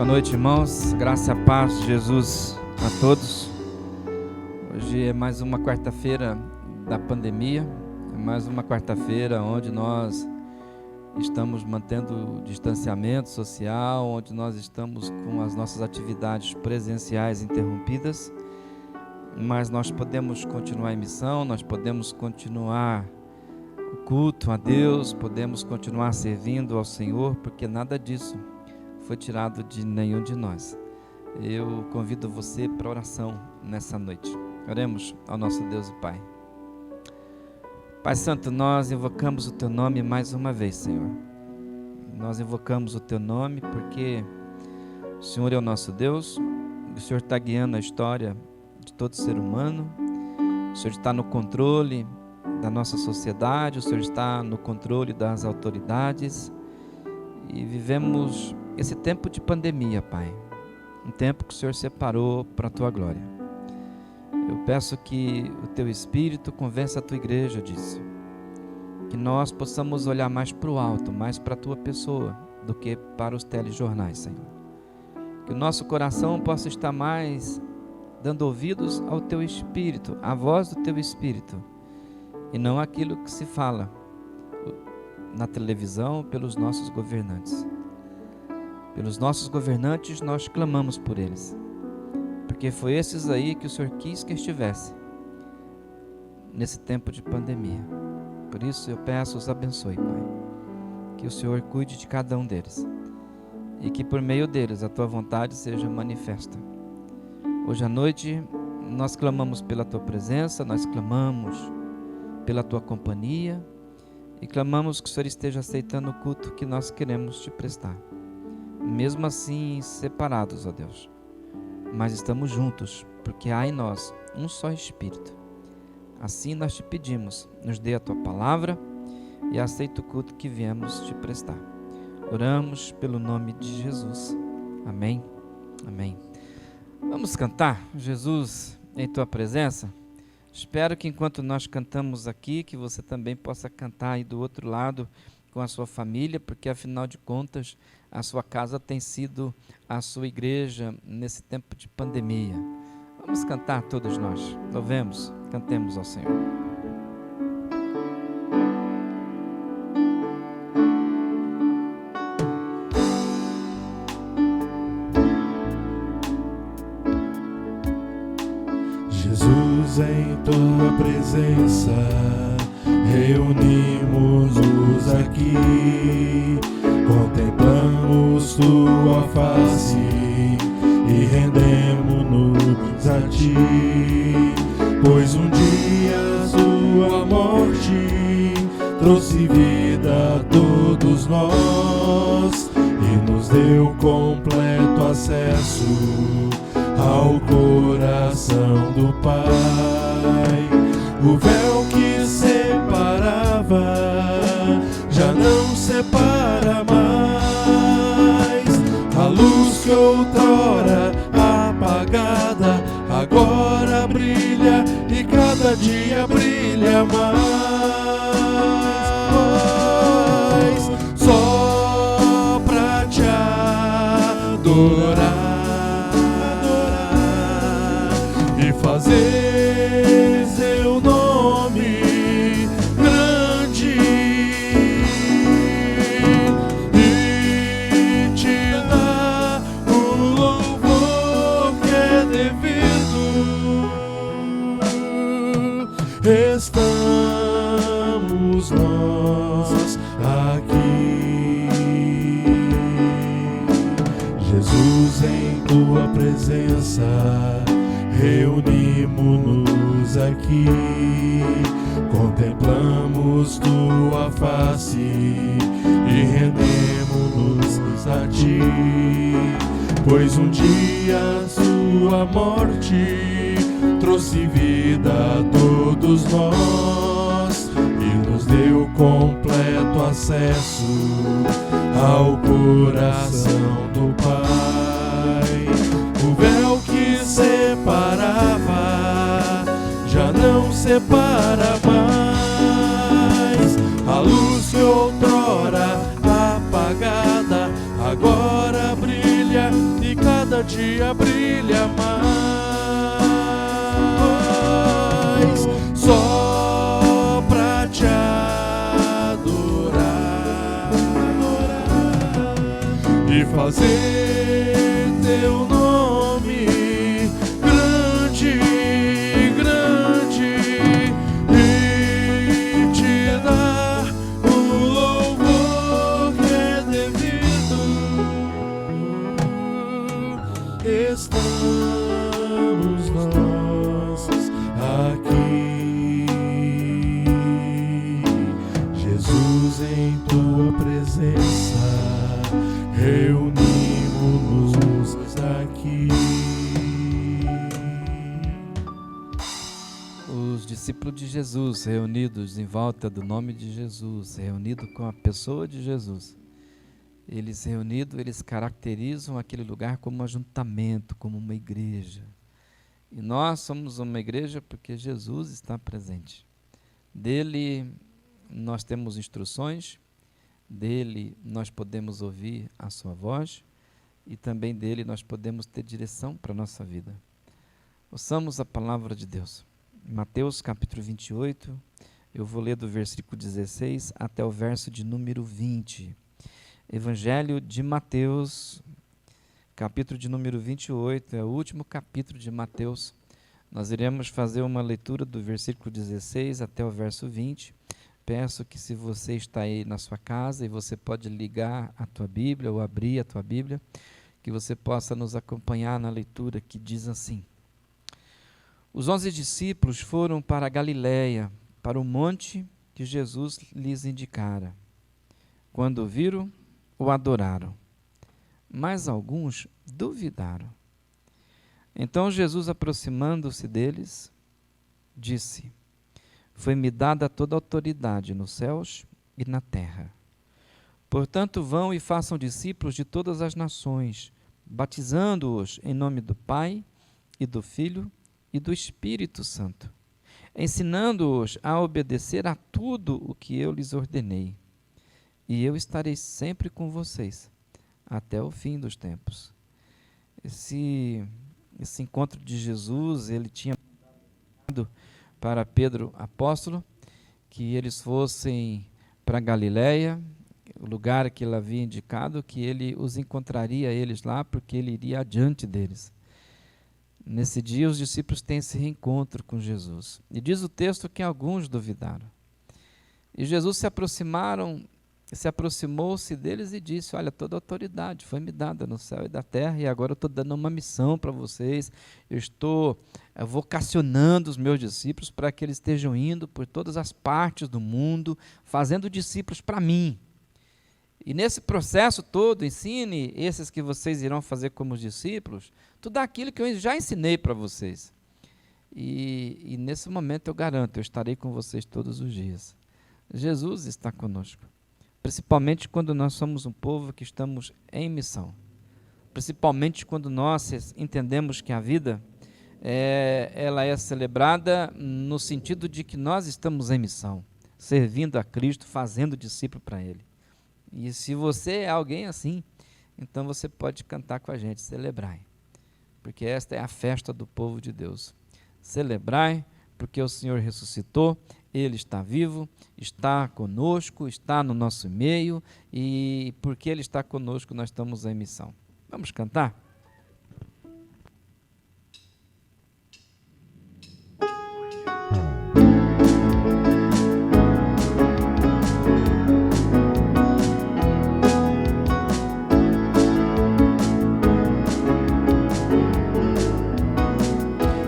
noite, irmãos. Graça e a paz de Jesus a todos. Hoje é mais uma quarta-feira da pandemia, é mais uma quarta-feira onde nós estamos mantendo o distanciamento social, onde nós estamos com as nossas atividades presenciais interrompidas, mas nós podemos continuar em missão, nós podemos continuar o culto a Deus, podemos continuar servindo ao Senhor, porque nada disso foi tirado de nenhum de nós. Eu convido você para oração nessa noite. Oremos ao nosso Deus e Pai. Pai Santo, nós invocamos o Teu nome mais uma vez, Senhor. Nós invocamos o Teu nome porque o Senhor é o nosso Deus, o Senhor está guiando a história de todo ser humano, o Senhor está no controle da nossa sociedade, o Senhor está no controle das autoridades e vivemos esse tempo de pandemia, Pai, um tempo que o Senhor separou para a Tua glória. Eu peço que o Teu Espírito convença a Tua igreja disso, que nós possamos olhar mais para o alto, mais para a Tua pessoa, do que para os telejornais, Senhor. Que o nosso coração possa estar mais dando ouvidos ao Teu Espírito, à voz do Teu Espírito, e não aquilo que se fala na televisão pelos nossos governantes. Pelos nossos governantes nós clamamos por eles, porque foi esses aí que o Senhor quis que estivesse nesse tempo de pandemia. Por isso eu peço, os abençoe, Pai, que o Senhor cuide de cada um deles e que por meio deles a Tua vontade seja manifesta. Hoje à noite nós clamamos pela Tua presença, nós clamamos pela Tua companhia e clamamos que o Senhor esteja aceitando o culto que nós queremos Te prestar. Mesmo assim separados, ó Deus, mas estamos juntos, porque há em nós um só Espírito. Assim nós Te pedimos, nos dê a Tua palavra e aceita o culto que viemos Te prestar. Oramos pelo nome de Jesus. Amém. Amém. Vamos cantar Jesus em Tua presença? Espero que enquanto nós cantamos aqui, que você também possa cantar aí do outro lado com a sua família, porque afinal de contas a sua casa tem sido a sua igreja nesse tempo de pandemia. Vamos cantar todos nós. Louvemos, cantemos ao Senhor. Jesus, em Tua presença reunimos-nos aqui, contemplamos Tua face e rendemos-nos a Ti, pois um dia Sua morte trouxe vida a todos nós e nos deu completo acesso ao coração do Pai. O véu que separava já não separa mais. A luz que outrora apagada agora brilha e cada dia brilha mais. Só pra Te adorar e fazer Seu nome grande e Te dar o louvor que é devido. Estamos nós aqui, Jesus, em Tua presença reunimos-nos aqui, contemplamos Tua face e rendemos-nos a Ti, pois um dia Sua morte trouxe vida a todos nós e nos deu completo acesso ao coração do Pai. O véu que separava já não separa mais. A luz que outrora apagada agora brilha e fazer teu nome grande, grande, e te dar o louvor que é devido. Estamos nós aqui, Jesus, em tua presença, reunimos-nos aqui. Os discípulos de Jesus reunidos em volta do nome de Jesus, reunidos com a pessoa de Jesus, eles reunidos, eles caracterizam aquele lugar como um ajuntamento, como uma igreja. E nós somos uma igreja porque Jesus está presente. Dele nós temos instruções, dele nós podemos ouvir a sua voz e também dele nós podemos ter direção para a nossa vida. Ouçamos a palavra de Deus. Mateus capítulo 28, eu vou ler do versículo 16 até o verso de número 20. Evangelho de Mateus, capítulo de número 28, é o último capítulo de Mateus. Nós iremos fazer uma leitura do versículo 16 até o verso 20. Peço que, se você está aí na sua casa e você pode ligar a tua Bíblia ou abrir a tua Bíblia, que você possa nos acompanhar na leitura, que diz assim: Os 11 discípulos foram para a Galiléia, para o monte que Jesus lhes indicara. Quando o viram, o adoraram, mas alguns duvidaram. Então Jesus, aproximando-se deles, disse: Foi-me dada toda a autoridade nos céus e na terra. Portanto, vão e façam discípulos de todas as nações, batizando-os em nome do Pai e do Filho e do Espírito Santo, ensinando-os a obedecer a tudo o que eu lhes ordenei. E eu estarei sempre com vocês, até o fim dos tempos. Esse encontro de Jesus, ele tinha dado para Pedro, apóstolo, que eles fossem para Galiléia, o lugar que ele havia indicado, que ele os encontraria eles lá, porque ele iria adiante deles. Nesse dia, os discípulos têm esse reencontro com Jesus. E diz o texto que alguns duvidaram. E Jesus aproximou-se deles e disse: Olha, toda a autoridade foi me dada no céu e da terra, e agora eu estou dando uma missão para vocês. Eu estou vocacionando os meus discípulos para que eles estejam indo por todas as partes do mundo, fazendo discípulos para mim. E nesse processo todo, ensine esses que vocês irão fazer como discípulos, tudo aquilo que eu já ensinei para vocês. E nesse momento eu garanto, eu estarei com vocês todos os dias. Jesus está conosco, principalmente quando nós somos um povo que estamos em missão. Principalmente quando nós entendemos que a vida ela é celebrada no sentido de que nós estamos em missão, servindo a Cristo, fazendo discípulo para Ele. E se você é alguém assim, então você pode cantar com a gente, celebrai, porque esta é a festa do povo de Deus. Celebrai, porque o Senhor ressuscitou, Ele está vivo, está conosco, está no nosso meio, e porque Ele está conosco, nós estamos em missão. Vamos cantar?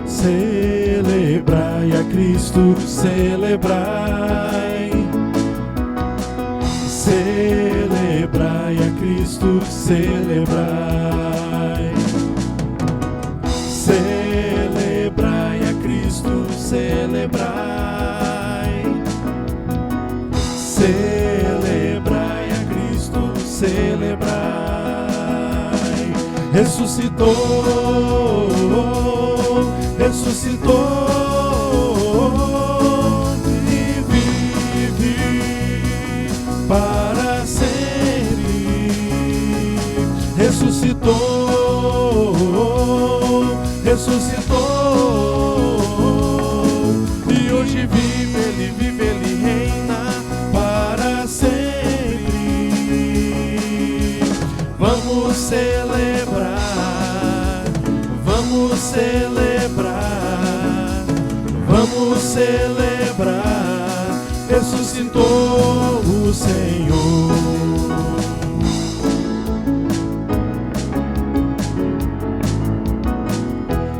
Celebrai a Cristo, celebrai. Celebrai a Cristo, celebrai. Celebrai a Cristo, celebrai. Celebrai a Cristo, celebrai. Ressuscitou, ressuscitou e vive para sempre. Ressuscitou, ressuscitou e hoje vive, Ele reina para sempre. Vamos celebrar, vamos celebrar, ressuscitou o Senhor.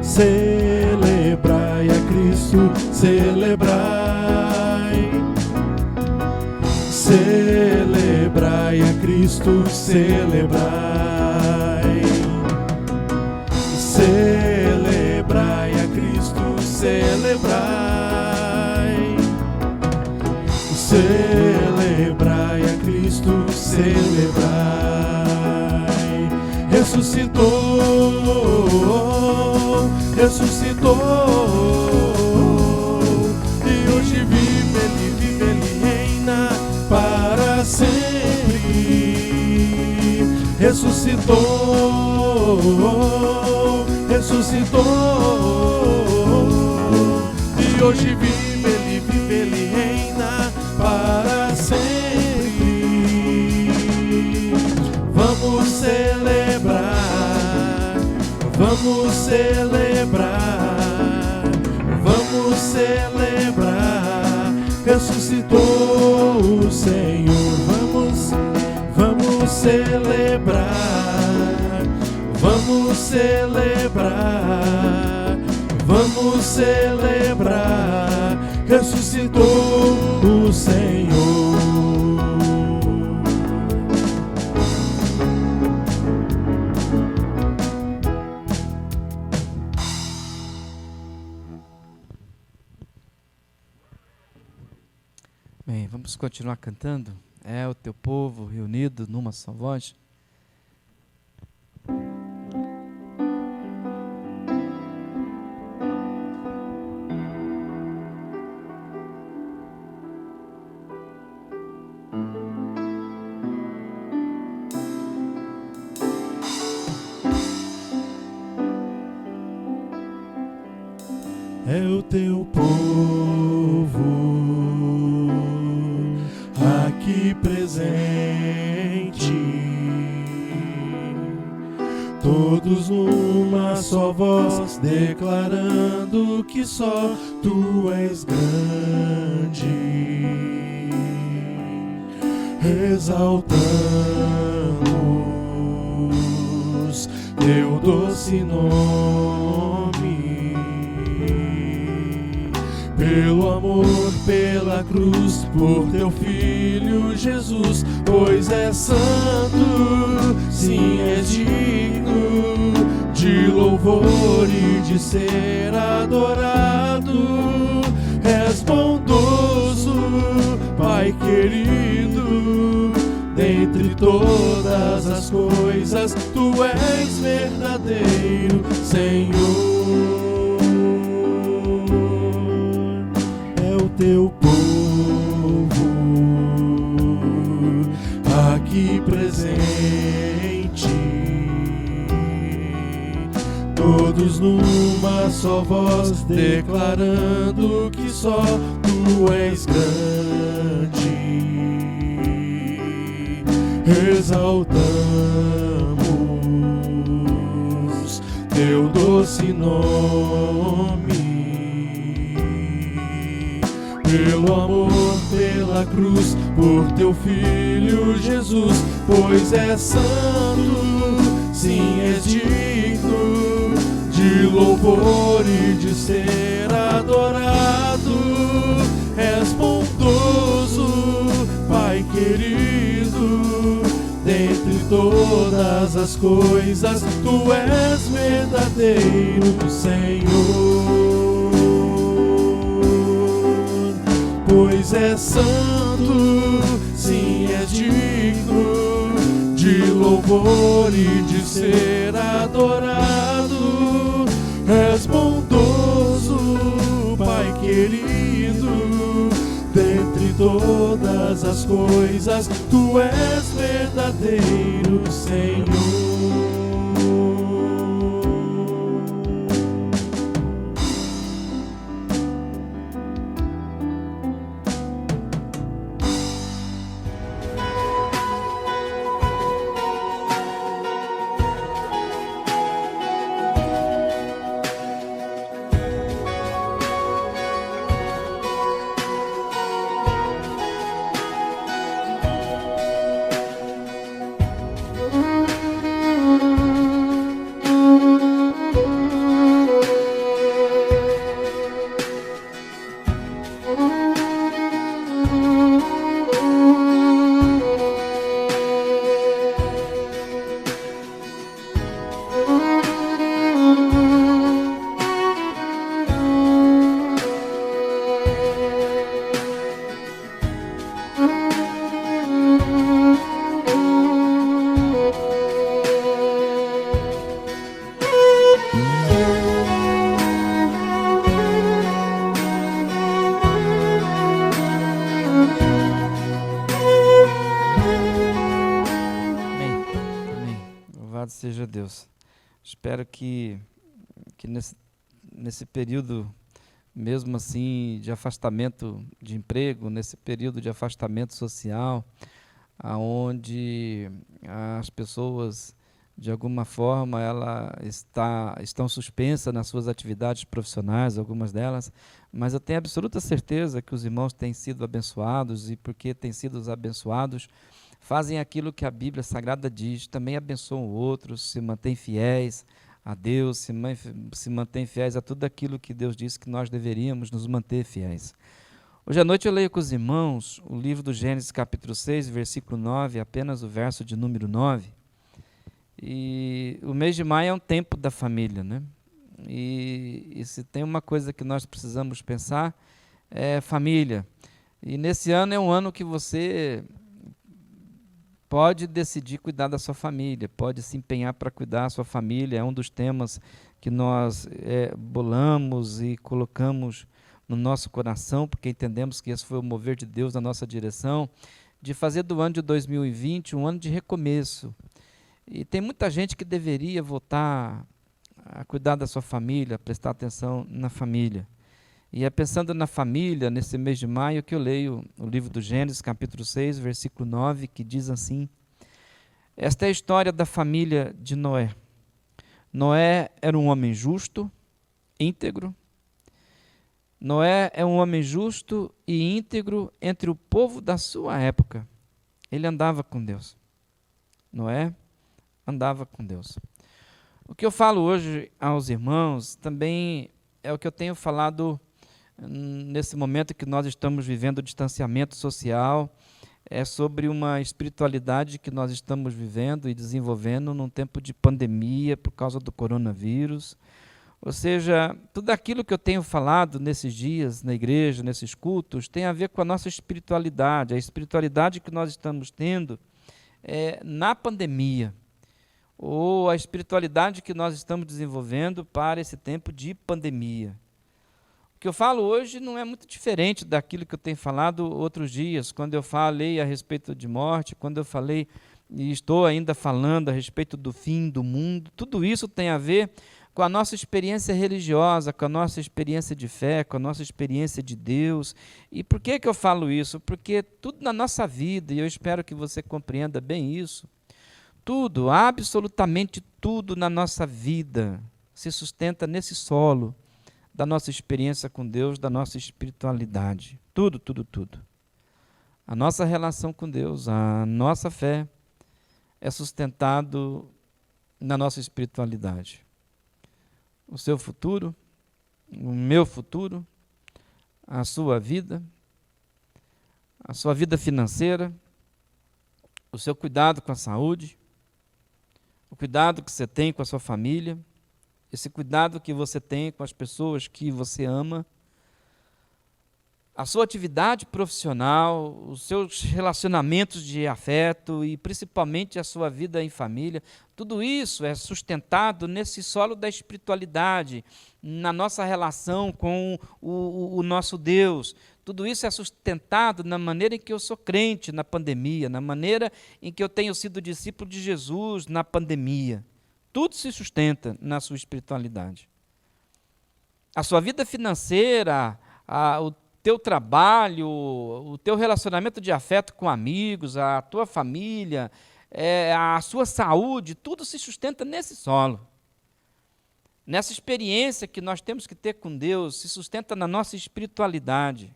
Celebrai a Cristo, celebrai. Celebrai a Cristo, celebrai. Celebrai a Cristo, celebrai. Celebrai a Cristo, celebrai. Ressuscitou, ressuscitou, e hoje vive, ele reina para sempre. Ressuscitou, ressuscitou, e hoje vive, ele reina para sempre. Vamos celebrar, vamos celebrar, vamos celebrar, ressuscitou o Senhor. Vamos celebrar, vamos celebrar, vamos celebrar, ressuscitou o Senhor. Bem, vamos continuar cantando. É o teu povo reunido numa só voz. É o teu povo aqui presente, todos numa só voz, declarando que só tu és grande, exaltamos teu doce nome. Pelo amor, pela cruz, por teu Filho Jesus, pois é santo, sim, és digno de louvor e de ser adorado. És bondoso, Pai querido, dentre todas as coisas, tu és verdadeiro Senhor. Teu povo aqui presente, todos numa só voz, declarando que só tu és grande, exaltamos teu doce nome. Pelo amor, pela cruz, por teu Filho Jesus, pois é santo, sim, és digno de louvor e de ser adorado. És bondoso, Pai querido, dentre todas as coisas, tu és verdadeiro Senhor. Pois é santo, sim, és digno de louvor e de ser adorado. És bondoso, Pai querido, dentre todas as coisas, tu és verdadeiro Senhor. Louvado seja Deus. Espero que nesse período, mesmo assim, de afastamento de emprego, nesse período de afastamento social, aonde as pessoas, de alguma forma, estão suspensas nas suas atividades profissionais, algumas delas, mas eu tenho absoluta certeza que os irmãos têm sido abençoados, e porque têm sido abençoados, fazem aquilo que a Bíblia Sagrada diz, também abençoam outros, se mantêm fiéis a Deus, se mantêm fiéis a tudo aquilo que Deus disse que nós deveríamos nos manter fiéis. Hoje à noite eu leio com os irmãos o livro do Gênesis capítulo 6, versículo 9, apenas o verso de número 9. E o mês de maio é um tempo da família, né? E se tem uma coisa que nós precisamos pensar, é família. E nesse ano é um ano que você pode decidir cuidar da sua família, pode se empenhar para cuidar da sua família. É um dos temas que nós bolamos e colocamos no nosso coração, porque entendemos que esse foi o mover de Deus na nossa direção, de fazer do ano de 2020 um ano de recomeço. E tem muita gente que deveria voltar a cuidar da sua família, prestar atenção na família. E é pensando na família, nesse mês de maio, que eu leio o livro do Gênesis, capítulo 6, versículo 9, que diz assim: esta é a história da família de Noé. Noé era um homem justo, íntegro. Noé é um homem justo e íntegro entre o povo da sua época. Ele andava com Deus. Noé andava com Deus. O que eu falo hoje aos irmãos também é o que eu tenho falado nesse momento que nós estamos vivendo o distanciamento social, é sobre uma espiritualidade que nós estamos vivendo e desenvolvendo num tempo de pandemia por causa do coronavírus. Ou seja, tudo aquilo que eu tenho falado nesses dias na igreja, nesses cultos, tem a ver com a nossa espiritualidade, a espiritualidade que nós estamos tendo na pandemia, ou a espiritualidade que nós estamos desenvolvendo para esse tempo de pandemia. O que eu falo hoje não é muito diferente daquilo que eu tenho falado outros dias, quando eu falei a respeito de morte, quando eu falei e estou ainda falando a respeito do fim do mundo. Tudo isso tem a ver com a nossa experiência religiosa, com a nossa experiência de fé, com a nossa experiência de Deus. E por que eu falo isso? Porque tudo na nossa vida, e eu espero que você compreenda bem isso, tudo, absolutamente tudo na nossa vida se sustenta nesse solo da nossa experiência com Deus, da nossa espiritualidade. Tudo, tudo, tudo. A nossa relação com Deus, a nossa fé é sustentado na nossa espiritualidade. O seu futuro, o meu futuro, a sua vida financeira, o seu cuidado com a saúde, o cuidado que você tem com a sua família, esse cuidado que você tem com as pessoas que você ama, a sua atividade profissional, os seus relacionamentos de afeto e principalmente a sua vida em família, tudo isso é sustentado nesse solo da espiritualidade, na nossa relação com o nosso Deus. Tudo isso é sustentado na maneira em que eu sou crente na pandemia, na maneira em que eu tenho sido discípulo de Jesus na pandemia. Tudo se sustenta na sua espiritualidade. A sua vida financeira, o teu trabalho, o teu relacionamento de afeto com amigos, a tua família, a sua saúde, tudo se sustenta nesse solo. Nessa experiência que nós temos que ter com Deus, se sustenta na nossa espiritualidade.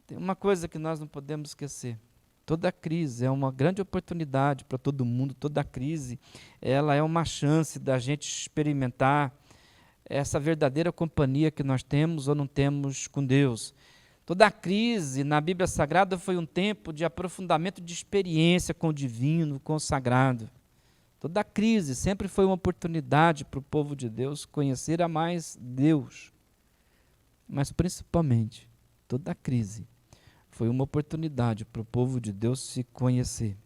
Tem uma coisa que nós não podemos esquecer. Toda crise é uma grande oportunidade para todo mundo, toda crise ela é uma chance da gente experimentar essa verdadeira companhia que nós temos ou não temos com Deus. Toda crise na Bíblia Sagrada foi um tempo de aprofundamento de experiência com o divino, com o sagrado. Toda crise sempre foi uma oportunidade para o povo de Deus conhecer a mais Deus. Mas principalmente, toda crise foi uma oportunidade para o povo de Deus se conhecer,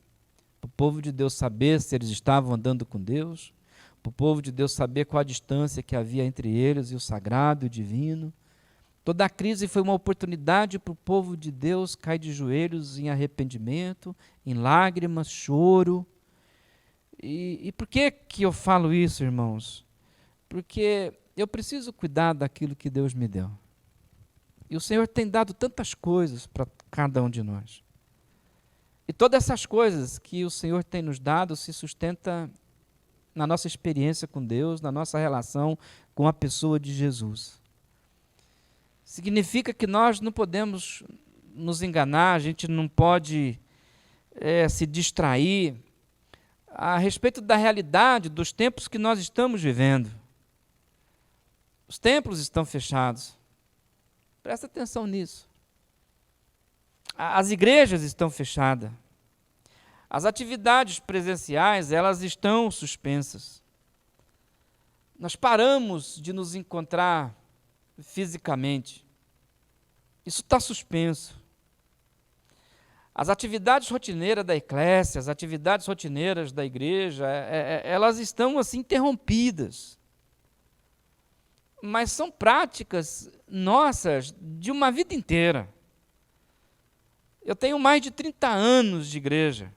para o povo de Deus saber se eles estavam andando com Deus, para o povo de Deus saber qual a distância que havia entre eles e o sagrado e o divino. Toda a crise foi uma oportunidade para o povo de Deus cair de joelhos em arrependimento, em lágrimas, choro, E por que eu falo isso, irmãos? Porque eu preciso cuidar daquilo que Deus me deu. E o Senhor tem dado tantas coisas para cada um de nós. E todas essas coisas que o Senhor tem nos dado se sustenta na nossa experiência com Deus, na nossa relação com a pessoa de Jesus. Significa que nós não podemos nos enganar, a gente não pode se distrair a respeito da realidade dos tempos que nós estamos vivendo. Os templos estão fechados. Presta atenção nisso. As igrejas estão fechadas. As atividades presenciais, elas estão suspensas. Nós paramos de nos encontrar fisicamente. Isso está suspenso. As atividades rotineiras da eclésia, as atividades rotineiras da igreja, elas estão assim interrompidas. Mas são práticas nossas de uma vida inteira. Eu tenho mais de 30 anos de igreja.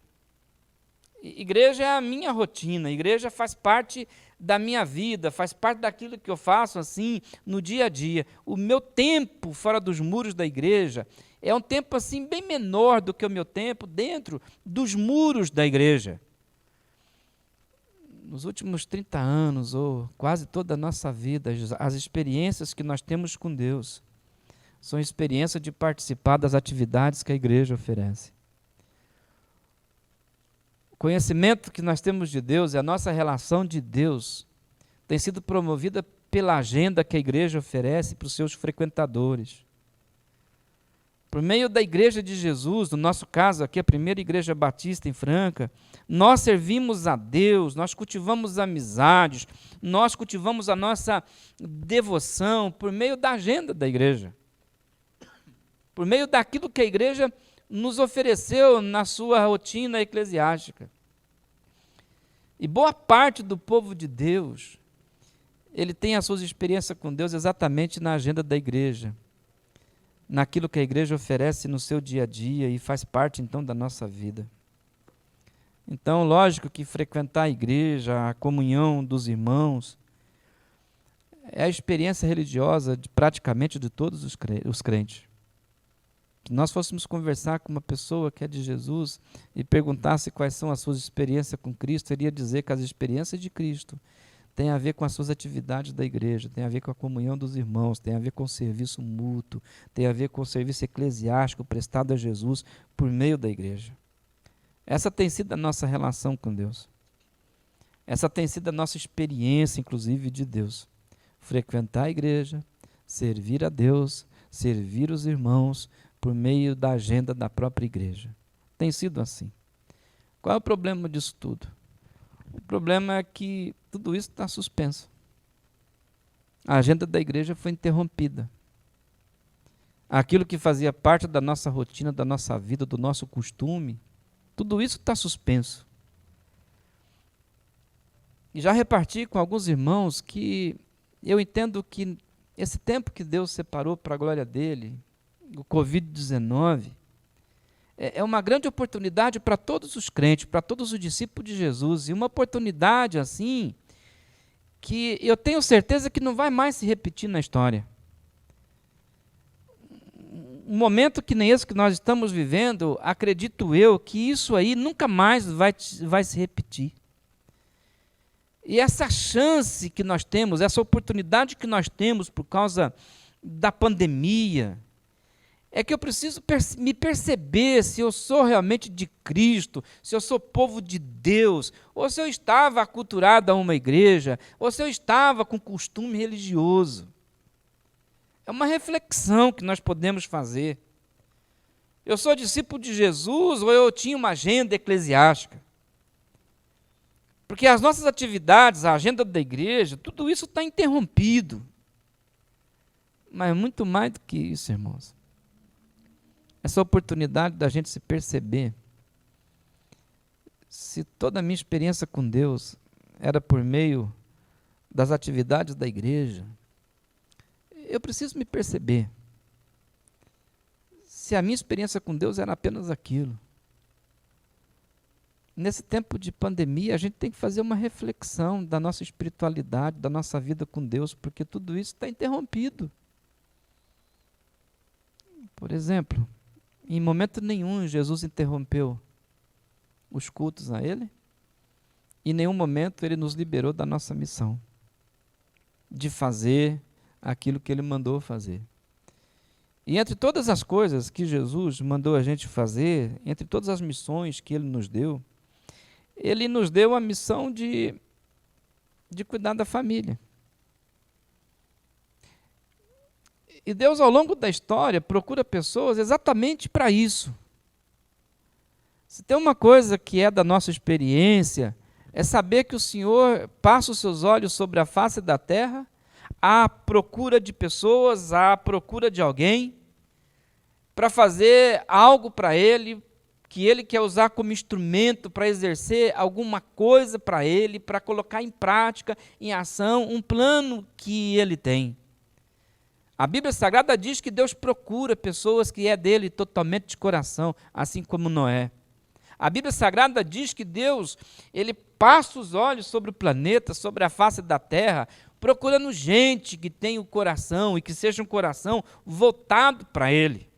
Igreja é a minha rotina, igreja faz parte da minha vida, faz parte daquilo que eu faço assim no dia a dia. O meu tempo fora dos muros da igreja é um tempo assim bem menor do que o meu tempo dentro dos muros da igreja. Nos últimos 30 anos, ou quase toda a nossa vida, as experiências que nós temos com Deus são experiências de participar das atividades que a igreja oferece. O conhecimento que nós temos de Deus e a nossa relação de Deus tem sido promovida pela agenda que a igreja oferece para os seus frequentadores. Por meio da Igreja de Jesus, no nosso caso aqui, a primeira Igreja Batista em Franca, nós servimos a Deus, nós cultivamos amizades, nós cultivamos a nossa devoção por meio da agenda da igreja. Por meio daquilo que a igreja nos ofereceu na sua rotina eclesiástica. E boa parte do povo de Deus, ele tem as suas experiências com Deus exatamente na agenda da igreja, naquilo que a igreja oferece no seu dia a dia e faz parte então da nossa vida. Então, lógico que frequentar a igreja, a comunhão dos irmãos, é a experiência religiosa de praticamente de todos os crentes. Se nós fôssemos conversar com uma pessoa que é de Jesus e perguntasse quais são as suas experiências com Cristo, ele ia dizer que as experiências de Cristo têm a ver com as suas atividades da igreja, tem a ver com a comunhão dos irmãos, tem a ver com o serviço mútuo, tem a ver com o serviço eclesiástico prestado a Jesus por meio da igreja. Essa tem sido a nossa relação com Deus. Essa tem sido a nossa experiência, inclusive, de Deus. Frequentar a igreja, servir a Deus, servir os irmãos por meio da agenda da própria igreja. Tem sido assim. Qual é o problema disso tudo? O problema é que tudo isso está suspenso. A agenda da igreja foi interrompida. Aquilo que fazia parte da nossa rotina, da nossa vida, do nosso costume, tudo isso está suspenso. E já reparti com alguns irmãos que eu entendo que esse tempo que Deus separou para a glória dele, o Covid-19, é uma grande oportunidade para todos os crentes, para todos os discípulos de Jesus, e uma oportunidade assim, que eu tenho certeza que não vai mais se repetir na história. Um momento que nem esse que nós estamos vivendo, acredito eu, que isso aí nunca mais vai se repetir. E essa chance que nós temos, essa oportunidade que nós temos por causa da pandemia, é que eu preciso me perceber se eu sou realmente de Cristo, se eu sou povo de Deus, ou se eu estava aculturado a uma igreja, ou se eu estava com costume religioso. É uma reflexão que nós podemos fazer. Eu sou discípulo de Jesus ou eu tinha uma agenda eclesiástica? Porque as nossas atividades, a agenda da igreja, tudo isso está interrompido. Mas muito mais do que isso, irmãos. Essa oportunidade da gente se perceber se toda a minha experiência com Deus era por meio das atividades da igreja, eu preciso me perceber se a minha experiência com Deus era apenas aquilo. nesse tempo de pandemia, a gente tem que fazer uma reflexão da nossa espiritualidade, da nossa vida com Deus, porque tudo isso está interrompido. Por exemplo, em momento nenhum Jesus interrompeu os cultos a Ele, e em nenhum momento Ele nos liberou da nossa missão, de fazer aquilo que Ele mandou fazer. E entre todas as coisas que Jesus mandou a gente fazer, entre todas as missões que Ele nos deu a missão de cuidar da família. E Deus, ao longo da história, procura pessoas exatamente para isso. Se tem uma coisa que é da nossa experiência, é saber que o Senhor passa os seus olhos sobre a face da terra, à procura de pessoas, à procura de alguém, para fazer algo para Ele, que Ele quer usar como instrumento para exercer alguma coisa para Ele, para colocar em prática, em ação, um plano que Ele tem. A Bíblia Sagrada diz que Deus procura pessoas que é dele totalmente de coração, assim como Noé. A Bíblia Sagrada diz que Deus, Ele passa os olhos sobre o planeta, sobre a face da terra, procurando gente que tenha o coração e que seja um coração voltado para Ele.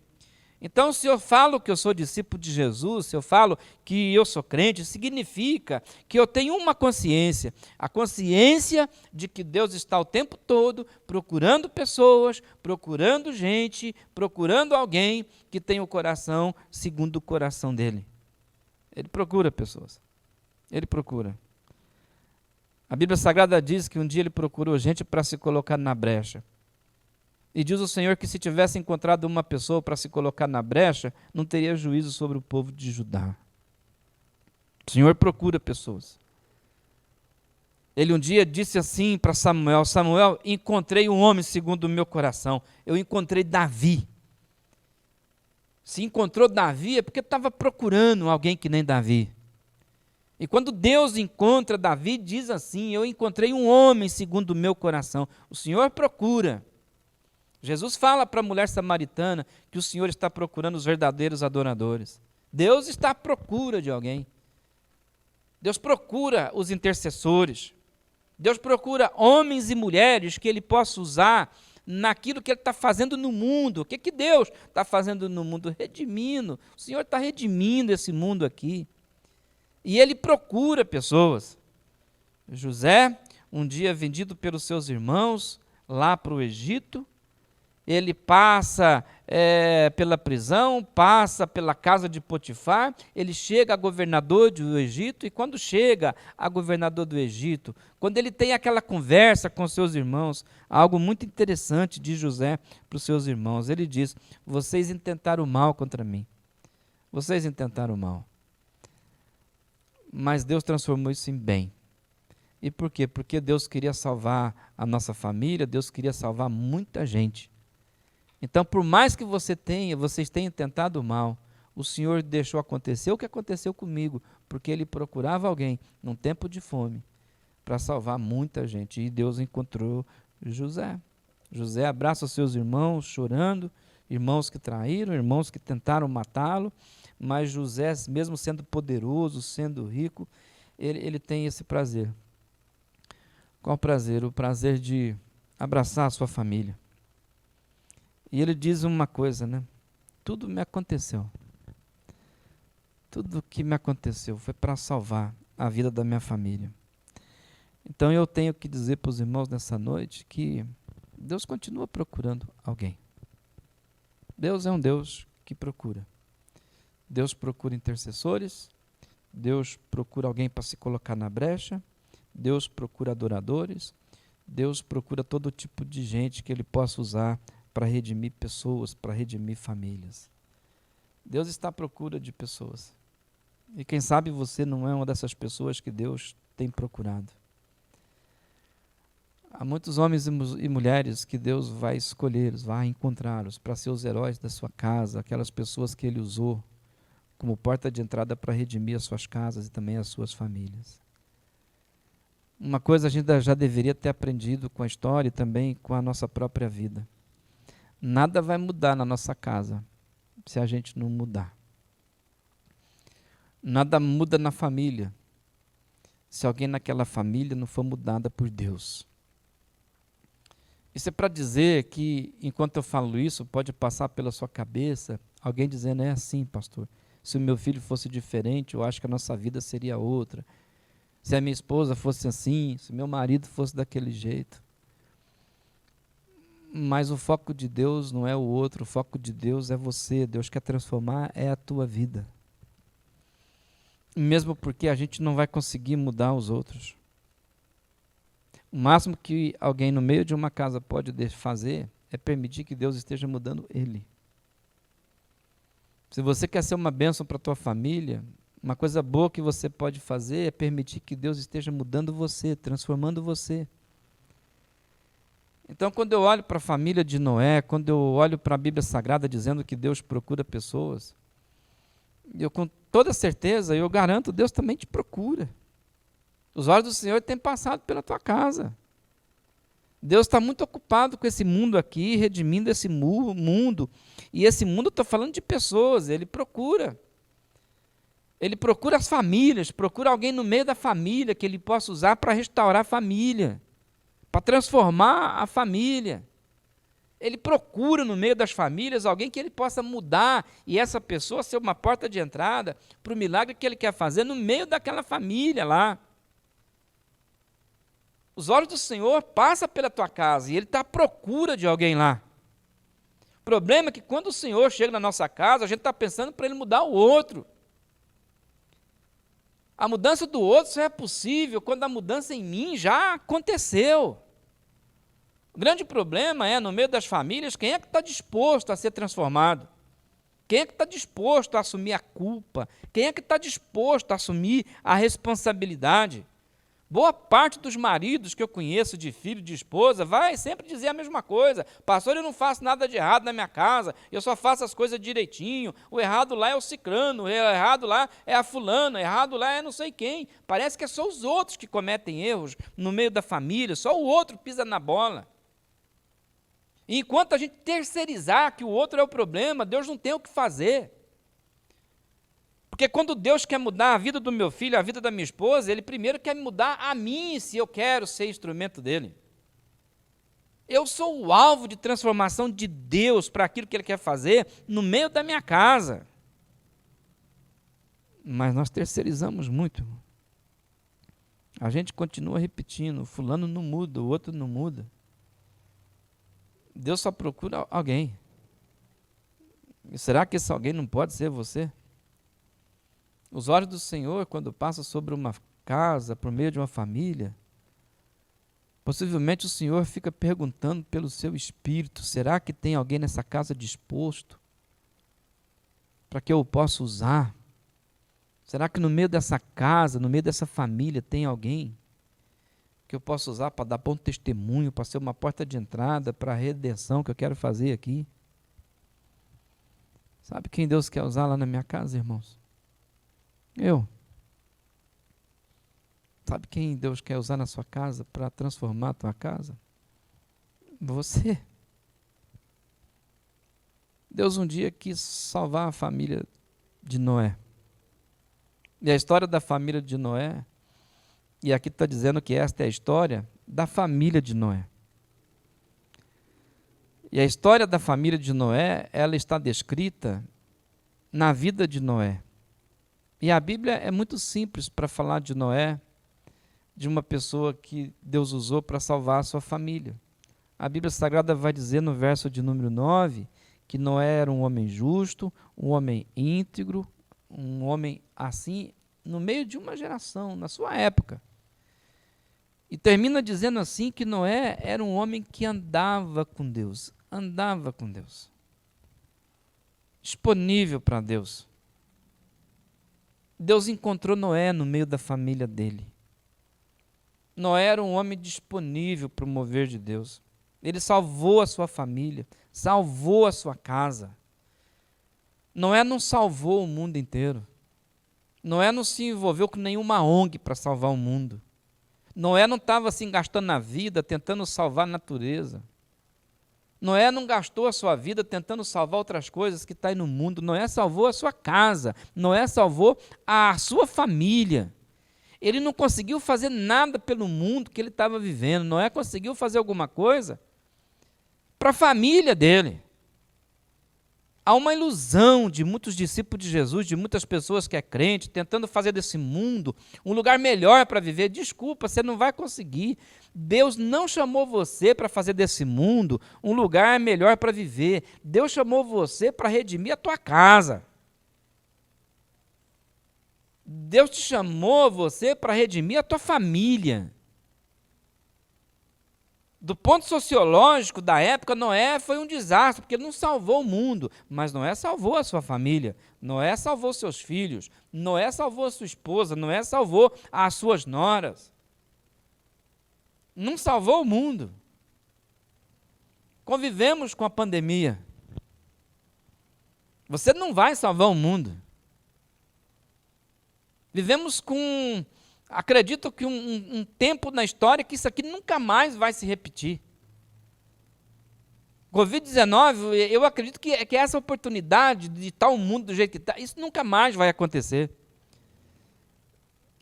Então, se eu falo que eu sou discípulo de Jesus, se eu falo que eu sou crente, significa que eu tenho uma consciência, a consciência de que Deus está o tempo todo procurando pessoas, procurando gente, procurando alguém que tenha o coração segundo o coração dele. Ele procura pessoas, ele procura. A Bíblia Sagrada diz que um dia ele procurou gente para se colocar na brecha. E diz o Senhor que se tivesse encontrado uma pessoa para se colocar na brecha, não teria juízo sobre o povo de Judá. O Senhor procura pessoas. Ele um dia disse assim para Samuel: Samuel, encontrei um homem segundo o meu coração. Eu encontrei Davi. Se encontrou Davi é porque estava procurando alguém que nem Davi. E quando Deus encontra Davi, diz assim: eu encontrei um homem segundo o meu coração. O Senhor procura. Jesus fala para a mulher samaritana que o Senhor está procurando os verdadeiros adoradores. Deus está à procura de alguém. Deus procura os intercessores. Deus procura homens e mulheres que Ele possa usar naquilo que Ele está fazendo no mundo. O que Deus está fazendo no mundo? Redimindo. O Senhor está redimindo esse mundo aqui. E Ele procura pessoas. José, um dia vendido pelos seus irmãos lá para o Egito, ele passa pela prisão, passa pela casa de Potifar, ele chega a governador do Egito, e quando chega a governador do Egito, quando ele tem aquela conversa com seus irmãos, algo muito interessante de José para os seus irmãos, ele diz: vocês intentaram mal contra mim, vocês intentaram mal, mas Deus transformou isso em bem. E por quê? Porque Deus queria salvar a nossa família, Deus queria salvar muita gente. Então, por mais que vocês tenham tentado mal, o Senhor deixou acontecer o que aconteceu comigo, porque Ele procurava alguém num tempo de fome para salvar muita gente. E Deus encontrou José. José abraça os seus irmãos chorando, irmãos que traíram, irmãos que tentaram matá-lo, mas José, mesmo sendo poderoso, sendo rico, ele tem esse prazer. Qual prazer? O prazer de abraçar a sua família. E ele diz uma coisa, né? Tudo me aconteceu. Tudo que me aconteceu foi para salvar a vida da minha família. Então eu tenho que dizer para os irmãos nessa noite que Deus continua procurando alguém. Deus é um Deus que procura. Deus procura intercessores, Deus procura alguém para se colocar na brecha, Deus procura adoradores, Deus procura todo tipo de gente que Ele possa usar para redimir pessoas, para redimir famílias. Deus está à procura de pessoas. E quem sabe você não é uma dessas pessoas que Deus tem procurado. Há muitos homens e mulheres que Deus vai escolhê-los, vai encontrá-los para ser os heróis da sua casa, aquelas pessoas que Ele usou como porta de entrada para redimir as suas casas e também as suas famílias. Uma coisa a gente já deveria ter aprendido com a história e também com a nossa própria vida. Nada vai mudar na nossa casa se a gente não mudar. Nada muda na família se alguém naquela família não for mudada por Deus. Isso é para dizer que, enquanto eu falo isso, pode passar pela sua cabeça alguém dizendo, é assim, pastor, se o meu filho fosse diferente, eu acho que a nossa vida seria outra. Se a minha esposa fosse assim, se o meu marido fosse daquele jeito. Mas o foco de Deus não é o outro, o foco de Deus é você. Deus quer transformar, é a tua vida. Mesmo porque a gente não vai conseguir mudar os outros. O máximo que alguém no meio de uma casa pode fazer é permitir que Deus esteja mudando ele. Se você quer ser uma bênção para a tua família, uma coisa boa que você pode fazer é permitir que Deus esteja mudando você, transformando você. Então, quando eu olho para a família de Noé, quando eu olho para a Bíblia Sagrada dizendo que Deus procura pessoas, eu com toda certeza, eu garanto, Deus também te procura. Os olhos do Senhor têm passado pela tua casa. Deus está muito ocupado com esse mundo aqui, redimindo esse mundo. E esse mundo, estou falando de pessoas, Ele procura. Ele procura as famílias, procura alguém no meio da família que Ele possa usar para restaurar a família, para transformar a família. Ele procura no meio das famílias alguém que Ele possa mudar e essa pessoa ser uma porta de entrada para o milagre que Ele quer fazer no meio daquela família lá. Os olhos do Senhor passam pela tua casa e Ele está à procura de alguém lá. O problema é que quando o Senhor chega na nossa casa, a gente está pensando para Ele mudar o outro. A mudança do outro só é possível quando a mudança em mim já aconteceu. O grande problema é, no meio das famílias, quem é que está disposto a ser transformado? Quem é que está disposto a assumir a culpa? Quem é que está disposto a assumir a responsabilidade? Boa parte dos maridos que eu conheço, de filho, de esposa, vai sempre dizer a mesma coisa. Pastor, eu não faço nada de errado na minha casa, eu só faço as coisas direitinho. O errado lá é o cicrano, o errado lá é a fulana, o errado lá é não sei quem. Parece que é só os outros que cometem erros no meio da família, só o outro pisa na bola. E enquanto a gente terceirizar que o outro é o problema, Deus não tem o que fazer. Porque quando Deus quer mudar a vida do meu filho, a vida da minha esposa, Ele primeiro quer mudar a mim, se eu quero ser instrumento dEle. Eu sou o alvo de transformação de Deus para aquilo que Ele quer fazer no meio da minha casa. Mas nós terceirizamos muito. A gente continua repetindo, fulano não muda, o outro não muda. Deus só procura alguém. E será que esse alguém não pode ser você? Os olhos do Senhor, quando passam sobre uma casa, por meio de uma família, possivelmente o Senhor fica perguntando pelo seu espírito, será que tem alguém nessa casa disposto para que eu o possa usar? Será que no meio dessa casa, no meio dessa família, tem alguém que eu possa usar para dar bom testemunho, para ser uma porta de entrada para a redenção que eu quero fazer aqui? Sabe quem Deus quer usar lá na minha casa, irmãos? Eu. Sabe quem Deus quer usar na sua casa para transformar a tua casa? Você. Deus um dia quis salvar a família de Noé. E a história da família de Noé, e aqui está dizendo que esta é a história da família de Noé. E a história da família de Noé, ela está descrita na vida de Noé. E a Bíblia é muito simples para falar de Noé, de uma pessoa que Deus usou para salvar a sua família. A Bíblia Sagrada vai dizer no verso de número 9, que Noé era um homem justo, um homem íntegro, um homem assim, no meio de uma geração, na sua época. E termina dizendo assim que Noé era um homem que andava com Deus, disponível para Deus. Deus encontrou Noé no meio da família dele. Noé era um homem disponível para o mover de Deus. Ele salvou a sua família, salvou a sua casa. Noé não salvou o mundo inteiro. Noé não se envolveu com nenhuma ONG para salvar o mundo. Noé não estava assim gastando a vida tentando salvar a natureza. Noé não gastou a sua vida tentando salvar outras coisas que estão aí no mundo. Noé salvou a sua casa. Noé salvou a sua família. Ele não conseguiu fazer nada pelo mundo que ele estava vivendo. Noé conseguiu fazer alguma coisa para a família dele. Há uma ilusão de muitos discípulos de Jesus, de muitas pessoas que é crente, tentando fazer desse mundo um lugar melhor para viver. Desculpa, você não vai conseguir. Deus não chamou você para fazer desse mundo um lugar melhor para viver. Deus chamou você para redimir a tua casa. Deus te chamou você para redimir a tua família. Do ponto sociológico da época, Noé foi um desastre, porque ele não salvou o mundo, mas Noé salvou a sua família, Noé salvou seus filhos, Noé salvou a sua esposa, Noé salvou as suas noras. Não salvou o mundo. Convivemos com a pandemia. Você não vai salvar o mundo. Vivemos com... Acredito que um tempo na história que isso aqui nunca mais vai se repetir. Covid-19, eu acredito que essa oportunidade de estar o mundo do jeito que está, isso nunca mais vai acontecer.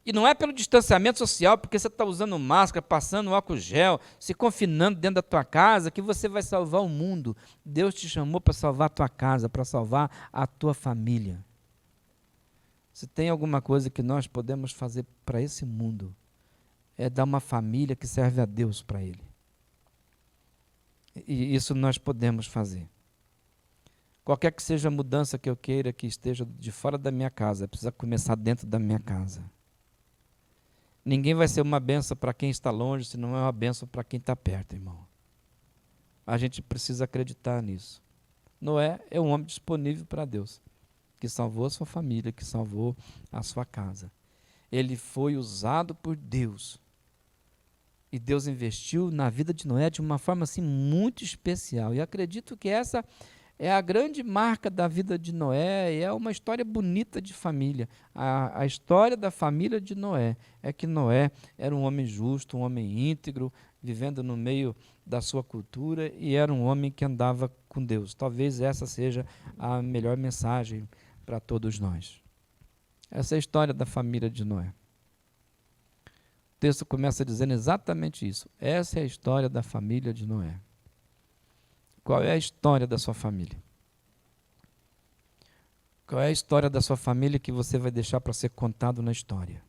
E não é pelo distanciamento social, porque você está usando máscara, passando álcool gel, se confinando dentro da tua casa, que você vai salvar o mundo. Deus te chamou para salvar a tua casa, para salvar a tua família. Se tem alguma coisa que nós podemos fazer para esse mundo, é dar uma família que serve a Deus para ele. E isso nós podemos fazer. Qualquer que seja a mudança que eu queira que esteja de fora da minha casa, precisa começar dentro da minha casa. Ninguém vai ser uma bênção para quem está longe, se não é uma bênção para quem está perto, irmão. A gente precisa acreditar nisso. Noé é um homem disponível para Deus, que salvou a sua família, que salvou a sua casa. Ele foi usado por Deus. E Deus investiu na vida de Noé de uma forma assim muito especial. E acredito que essa é a grande marca da vida de Noé, e é uma história bonita de família. A história da família de Noé é que Noé era um homem justo, um homem íntegro, vivendo no meio da sua cultura, e era um homem que andava com Deus. Talvez essa seja a melhor mensagem para todos nós. Essa é a história da família de Noé. O texto começa dizendo exatamente isso. Essa é a história da família de Noé. Qual é a história da sua família? Qual é a história da sua família que você vai deixar para ser contado na história?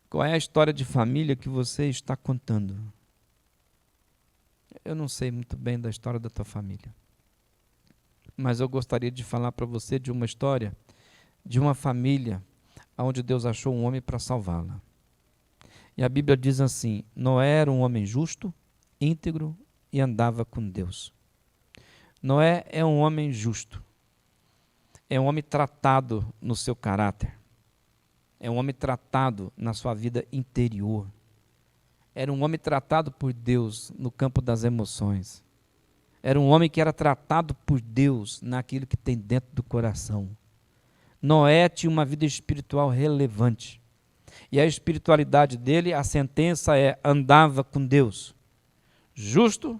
Qual é a história de família que você está contando? Eu não sei muito bem da história da tua família, mas eu gostaria de falar para você de uma história de uma família onde Deus achou um homem para salvá-la. E a Bíblia diz assim: Noé era um homem justo, íntegro e andava com Deus. Noé é um homem justo, é um homem tratado no seu caráter, é um homem tratado na sua vida interior, era um homem tratado por Deus no campo das emoções. Era um homem que era tratado por Deus naquilo que tem dentro do coração. Noé tinha uma vida espiritual relevante. E a espiritualidade dele, a sentença é: andava com Deus. Justo,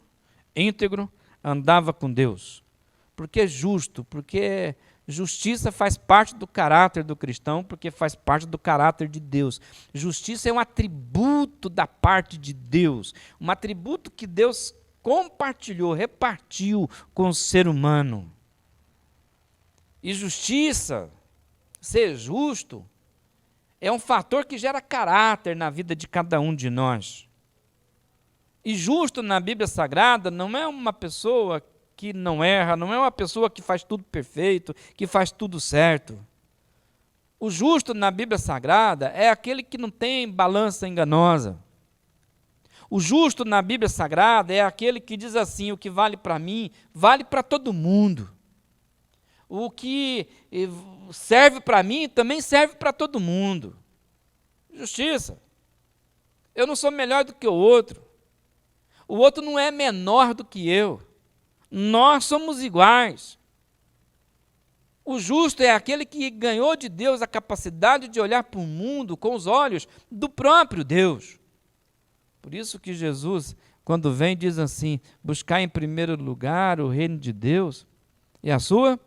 íntegro, andava com Deus. Por que justo? Porque justiça faz parte do caráter do cristão, porque faz parte do caráter de Deus. Justiça é um atributo da parte de Deus, um atributo que Deus compartilhou, repartiu com o ser humano. E justiça, ser justo, é um fator que gera caráter na vida de cada um de nós. E justo na Bíblia Sagrada não é uma pessoa que não erra, não é uma pessoa que faz tudo perfeito, que faz tudo certo. O justo na Bíblia Sagrada é aquele que não tem balança enganosa. O justo na Bíblia Sagrada é aquele que diz assim: o que vale para mim, vale para todo mundo. O que serve para mim, também serve para todo mundo. Justiça. Eu não sou melhor do que o outro. O outro não é menor do que eu. Nós somos iguais. O justo é aquele que ganhou de Deus a capacidade de olhar para o mundo com os olhos do próprio Deus. Por isso que Jesus quando vem, diz assim: buscar em primeiro lugar o reino de Deus e a sua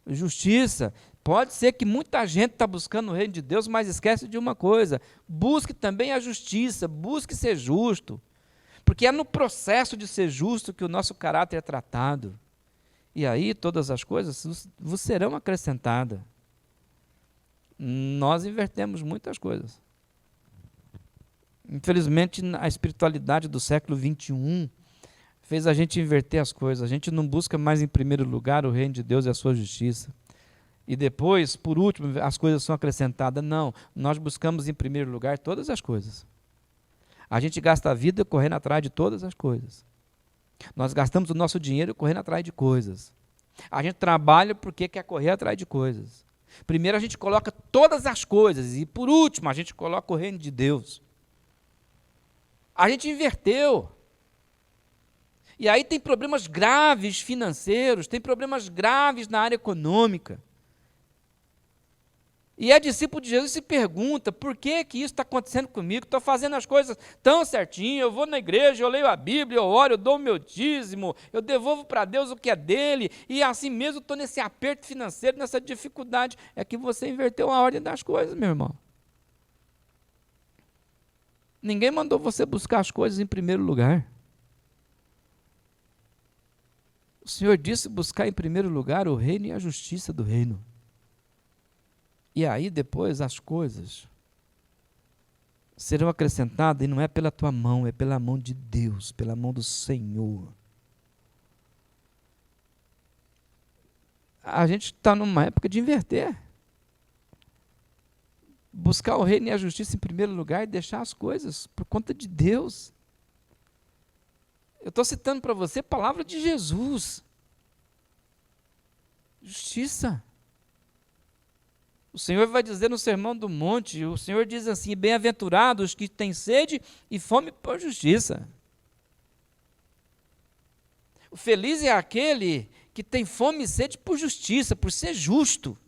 justiça. Pode ser que muita gente está buscando o reino de Deus, mas esquece de uma coisa: busque também a justiça, busque ser justo, porque é no processo de ser justo que o nosso caráter é tratado. E aí todas as coisas vos serão acrescentadas. Nós invertemos muitas coisas. Infelizmente, a espiritualidade do século XXI fez a gente inverter as coisas. A gente não busca mais em primeiro lugar o reino de Deus e a sua justiça. E depois, por último, as coisas são acrescentadas. Não, nós buscamos em primeiro lugar todas as coisas. A gente gasta a vida correndo atrás de todas as coisas. Nós gastamos o nosso dinheiro correndo atrás de coisas. A gente trabalha porque quer correr atrás de coisas. Primeiro a gente coloca todas as coisas e por último a gente coloca o reino de Deus. A gente inverteu. E aí tem problemas graves financeiros, tem problemas graves na área econômica. E é discípulo de Jesus se pergunta: por que que isso está acontecendo comigo? Estou fazendo as coisas tão certinho, eu vou na igreja, eu leio a Bíblia, eu oro, eu dou o meu dízimo, eu devolvo para Deus o que é dele, e assim mesmo estou nesse aperto financeiro, nessa dificuldade. É que você inverteu a ordem das coisas, meu irmão. Ninguém mandou você buscar as coisas em primeiro lugar. O Senhor disse buscar em primeiro lugar o reino e a justiça do reino. E aí depois as coisas serão acrescentadas, e não é pela tua mão, é pela mão de Deus, pela mão do Senhor. A gente está numa época de inverter. Buscar o reino e a justiça em primeiro lugar e deixar as coisas por conta de Deus. Eu estou citando para você a palavra de Jesus. Justiça. O Senhor vai dizer no Sermão do Monte, o Senhor diz assim: bem-aventurados que têm sede e fome por justiça. O feliz é aquele que tem fome e sede por justiça, por ser justo.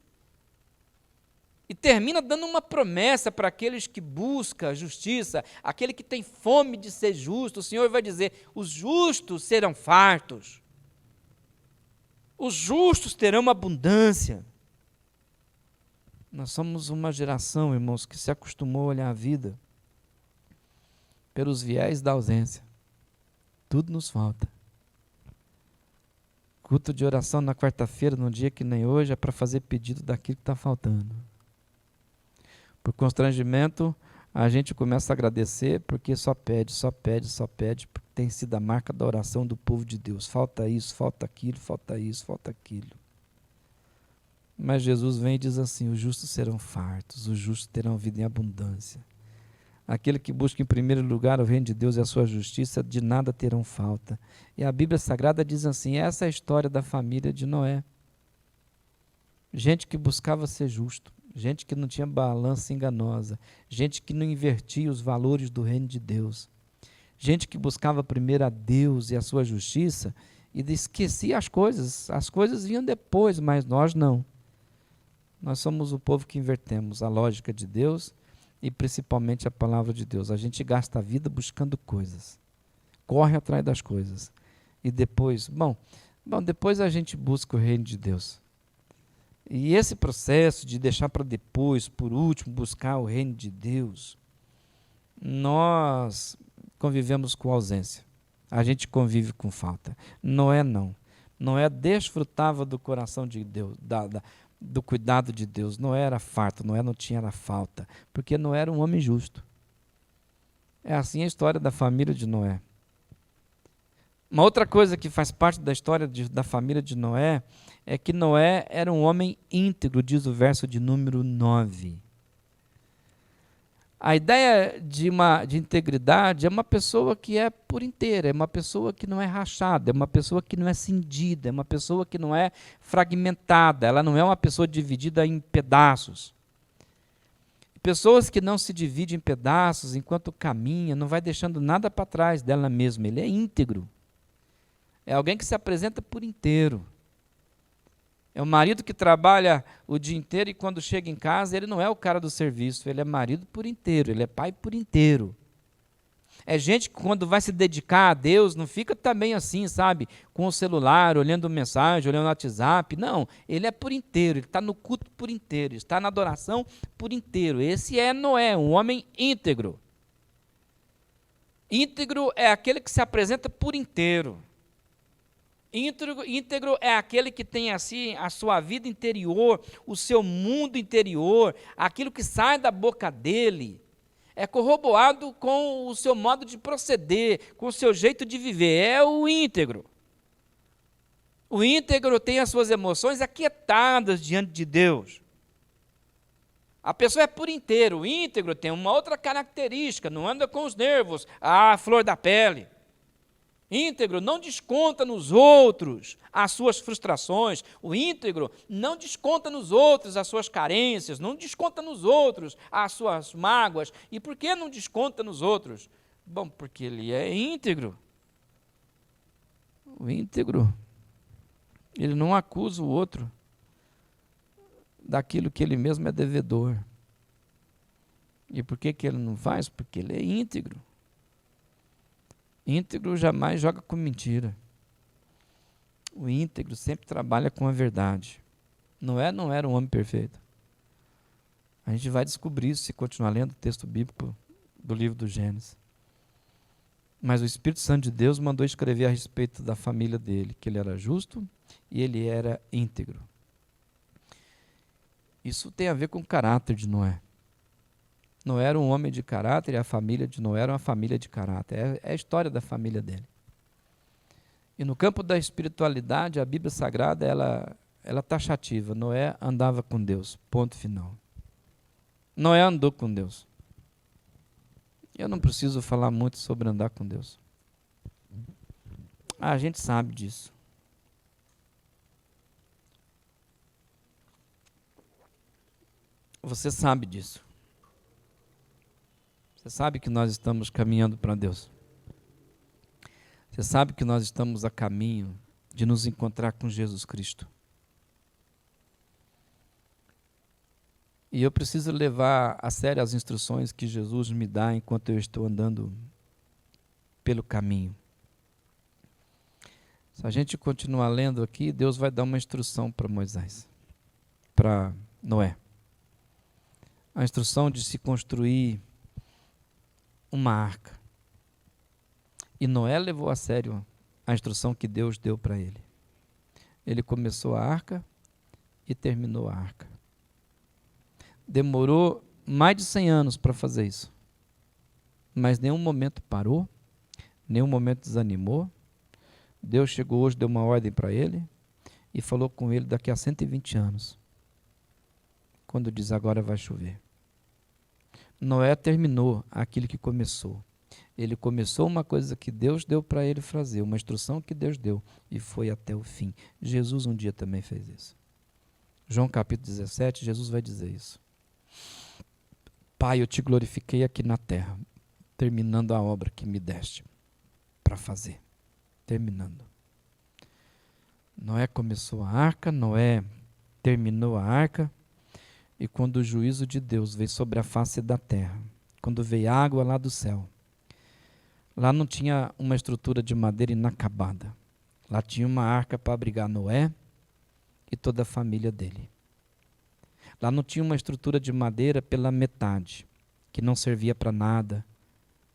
E termina dando uma promessa para aqueles que buscam a justiça, aquele que tem fome de ser justo. O Senhor vai dizer: os justos serão fartos, os justos terão abundância. Nós somos uma geração, irmãos, que se acostumou a olhar a vida pelos viés da ausência. Tudo nos falta. Culto de oração na quarta-feira, num dia que nem hoje, é para fazer pedido daquilo que está faltando. Por constrangimento, a gente começa a agradecer porque só pede, porque tem sido a marca da oração do povo de Deus. Falta isso, falta aquilo, falta isso, falta aquilo. Mas Jesus vem e diz assim: os justos serão fartos, os justos terão vida em abundância. Aquele que busca em primeiro lugar o reino de Deus e a sua justiça, de nada terão falta. E a Bíblia Sagrada diz assim: essa é a história da família de Noé. Gente que buscava ser justo, gente que não tinha balança enganosa, gente que não invertia os valores do reino de Deus, gente que buscava primeiro a Deus e a sua justiça e esquecia as coisas vinham depois, mas nós não. Nós somos o povo que invertemos a lógica de Deus e principalmente a palavra de Deus. A gente gasta a vida buscando coisas, corre atrás das coisas e depois, depois a gente busca o reino de Deus. E esse processo de deixar para depois, por último, buscar o reino de Deus, nós convivemos com ausência. A gente convive com falta. Noé não. Noé desfrutava do coração de Deus, do cuidado de Deus. Noé era farto, Noé não tinha falta, porque Noé era um homem justo. É assim a história da família de Noé. Uma outra coisa que faz parte da história da família de Noé é que Noé era um homem íntegro, diz o verso de número 9. A ideia de integridade é uma pessoa que é por inteira, é uma pessoa que não é rachada, é uma pessoa que não é cindida, é uma pessoa que não é fragmentada, ela não é uma pessoa dividida em pedaços. Pessoas que não se dividem em pedaços enquanto caminha, não vai deixando nada para trás dela mesma, ele é íntegro. É alguém que se apresenta por inteiro. É um marido que trabalha o dia inteiro e quando chega em casa, ele não é o cara do serviço, ele é marido por inteiro, ele é pai por inteiro. É gente que quando vai se dedicar a Deus, não fica também assim, sabe? Com o celular, olhando mensagem, olhando o WhatsApp. Não, ele é por inteiro, ele está no culto por inteiro, está na adoração por inteiro. Esse é Noé, um homem íntegro. Íntegro é aquele que se apresenta por inteiro. Íntegro é aquele que tem assim a sua vida interior, o seu mundo interior, aquilo que sai da boca dele, é corroborado com o seu modo de proceder, com o seu jeito de viver. É o íntegro. O íntegro tem as suas emoções aquietadas diante de Deus. A pessoa é por inteiro. O íntegro tem uma outra característica, não anda com os nervos, a flor da pele. Íntegro não desconta nos outros as suas frustrações. O íntegro não desconta nos outros as suas carências, não desconta nos outros as suas mágoas. E por que não desconta nos outros? Bom, porque ele é íntegro. O íntegro, ele não acusa o outro daquilo que ele mesmo é devedor. E por que ele não faz? Porque ele é íntegro. Íntegro jamais joga com mentira. O íntegro sempre trabalha com a verdade. Noé não era um homem perfeito. A gente vai descobrir isso se continuar lendo o texto bíblico do livro do Gênesis. Mas o Espírito Santo de Deus mandou escrever a respeito da família dele, que ele era justo e ele era íntegro. Isso tem a ver com o caráter de Noé. Noé era um homem de caráter e a família de Noé era uma família de caráter. É a história da família dele. E no campo da espiritualidade, a Bíblia Sagrada, ela é taxativa. Noé andava com Deus, ponto final. Noé andou com Deus. Eu não preciso falar muito sobre andar com Deus. A gente sabe disso. Você sabe disso. Você sabe que nós estamos caminhando para Deus. Você sabe que nós estamos a caminho de nos encontrar com Jesus Cristo. E eu preciso levar a sério as instruções que Jesus me dá enquanto eu estou andando pelo caminho. Se a gente continuar lendo aqui, Deus vai dar uma instrução para Moisés, para Noé. A instrução de se construir uma arca. E Noé levou a sério a instrução que Deus deu para ele. Ele começou a arca e terminou a arca. Demorou mais de 100 anos para fazer isso. Mas nenhum momento parou, nenhum momento desanimou. Deus chegou hoje, deu uma ordem para ele e falou com ele daqui a 120 anos. Quando diz agora vai chover. Noé terminou aquilo que começou. Ele começou uma coisa que Deus deu para ele fazer, uma instrução que Deus deu, e foi até o fim. Jesus um dia também fez isso. João capítulo 17, Jesus vai dizer isso. Pai, eu te glorifiquei aqui na terra, terminando a obra que me deste para fazer. Terminando. Noé começou a arca, Noé terminou a arca, e quando o juízo de Deus veio sobre a face da terra, quando veio água lá do céu, lá não tinha uma estrutura de madeira inacabada. Lá tinha uma arca para abrigar Noé e toda a família dele. Lá não tinha uma estrutura de madeira pela metade, que não servia para nada,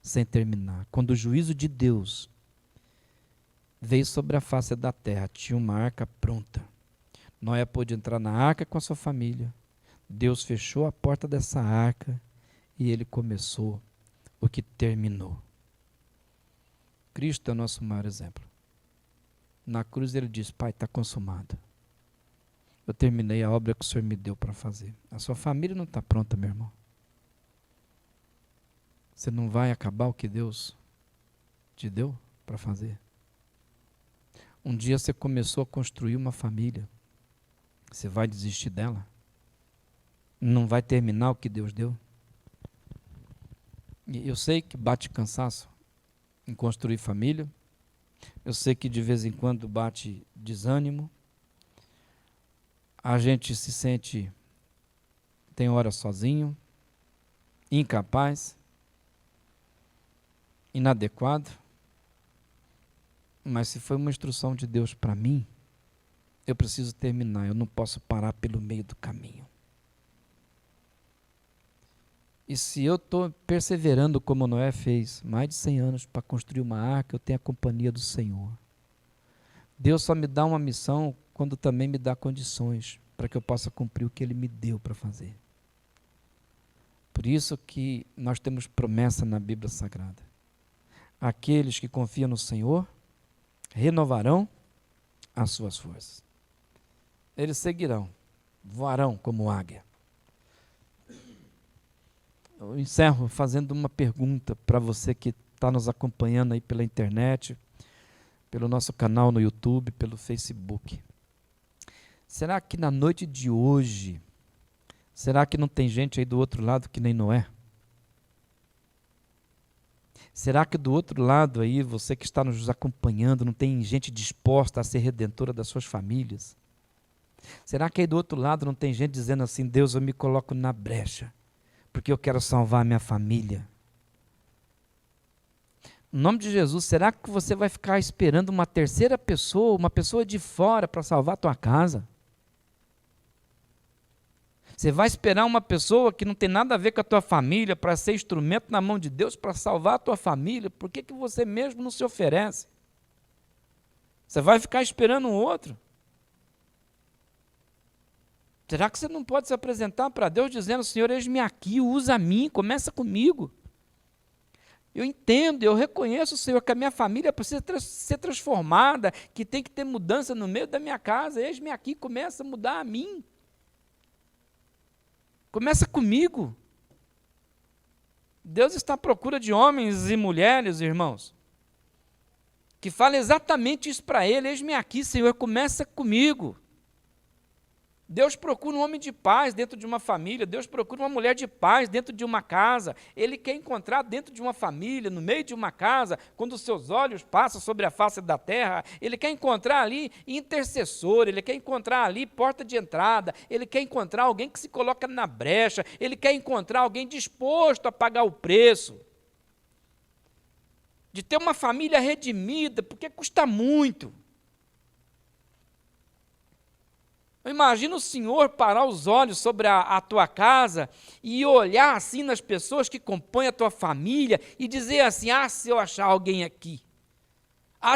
sem terminar. Quando o juízo de Deus veio sobre a face da terra, tinha uma arca pronta. Noé pôde entrar na arca com a sua família. Deus fechou a porta dessa arca e ele começou o que terminou. Cristo é o nosso maior exemplo. Na cruz ele diz, Pai, está consumado. Eu terminei a obra que o Senhor me deu para fazer. A sua família não está pronta, meu irmão. Você não vai acabar o que Deus te deu para fazer. Um dia você começou a construir uma família. Você vai desistir dela? Não vai terminar o que Deus deu? E eu sei que bate cansaço em construir família. Eu sei que de vez em quando bate desânimo. A gente se sente, tem hora sozinho, incapaz. inadequado, mas se foi uma instrução de Deus para mim, eu preciso terminar, eu não posso parar pelo meio do caminho. E se eu estou perseverando como Noé fez, mais de 100 anos para construir uma arca, eu tenho a companhia do Senhor. Deus só me dá uma missão quando também me dá condições para que eu possa cumprir o que Ele me deu para fazer. Por isso que nós temos promessa na Bíblia Sagrada. Aqueles que confiam no Senhor renovarão as suas forças. Eles seguirão, voarão como águia. Eu encerro fazendo uma pergunta para você que está nos acompanhando aí pela internet, pelo nosso canal no YouTube, pelo Facebook. Será que na noite de hoje, será que não tem gente aí do outro lado que nem Noé? Será que do outro lado aí, você que está nos acompanhando, não tem gente disposta a ser redentora das suas famílias? Será que aí do outro lado não tem gente dizendo assim, Deus, eu me coloco na brecha, porque eu quero salvar a minha família? Em nome de Jesus, será que você vai ficar esperando uma terceira pessoa, uma pessoa de fora para salvar a tua casa? Você vai esperar uma pessoa que não tem nada a ver com a tua família para ser instrumento na mão de Deus para salvar a tua família? Por que você mesmo não se oferece? Você vai ficar esperando um outro? Será que você não pode se apresentar para Deus dizendo, Senhor, eis-me aqui, usa a mim, começa comigo? Eu entendo, eu reconheço, Senhor, que a minha família precisa ser transformada, que tem que ter mudança no meio da minha casa, eis-me aqui, começa a mudar a mim. Começa comigo. Deus está à procura de homens e mulheres, irmãos, que falem exatamente isso para Ele, eis-me aqui, Senhor, começa comigo. Deus procura um homem de paz dentro de uma família, Deus procura uma mulher de paz dentro de uma casa, Ele quer encontrar dentro de uma família, no meio de uma casa, quando os seus olhos passam sobre a face da terra, Ele quer encontrar ali intercessor, Ele quer encontrar ali porta de entrada, Ele quer encontrar alguém que se coloca na brecha, Ele quer encontrar alguém disposto a pagar o preço, de ter uma família redimida, porque custa muito. Imagina o Senhor parar os olhos sobre a tua casa e olhar assim nas pessoas que compõem a tua família e dizer assim, se eu achar alguém aqui,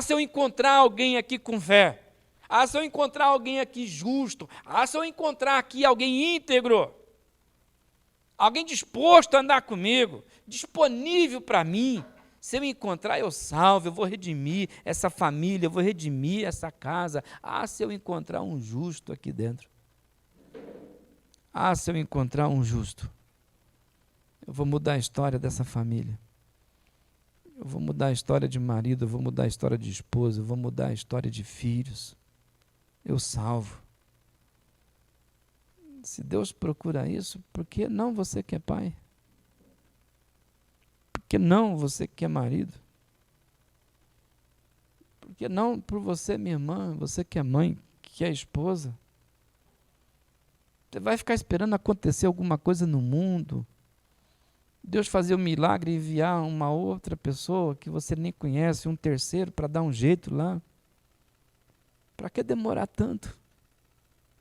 se eu encontrar alguém aqui com fé, se eu encontrar alguém aqui justo, se eu encontrar aqui alguém íntegro, alguém disposto a andar comigo, disponível para mim, se eu encontrar, eu salvo, eu vou redimir essa família, eu vou redimir essa casa. Se eu encontrar um justo aqui dentro. Se eu encontrar um justo, eu vou mudar a história dessa família. Eu vou mudar a história de marido, eu vou mudar a história de esposa, eu vou mudar a história de filhos. Eu salvo. Se Deus procura isso, por que não você que é pai? Por que não você que é marido? Por que não por você, minha irmã, você que é mãe, que é esposa? Você vai ficar esperando acontecer alguma coisa no mundo? Deus fazer um milagre e enviar uma outra pessoa que você nem conhece, um terceiro, para dar um jeito lá? Para que demorar tanto?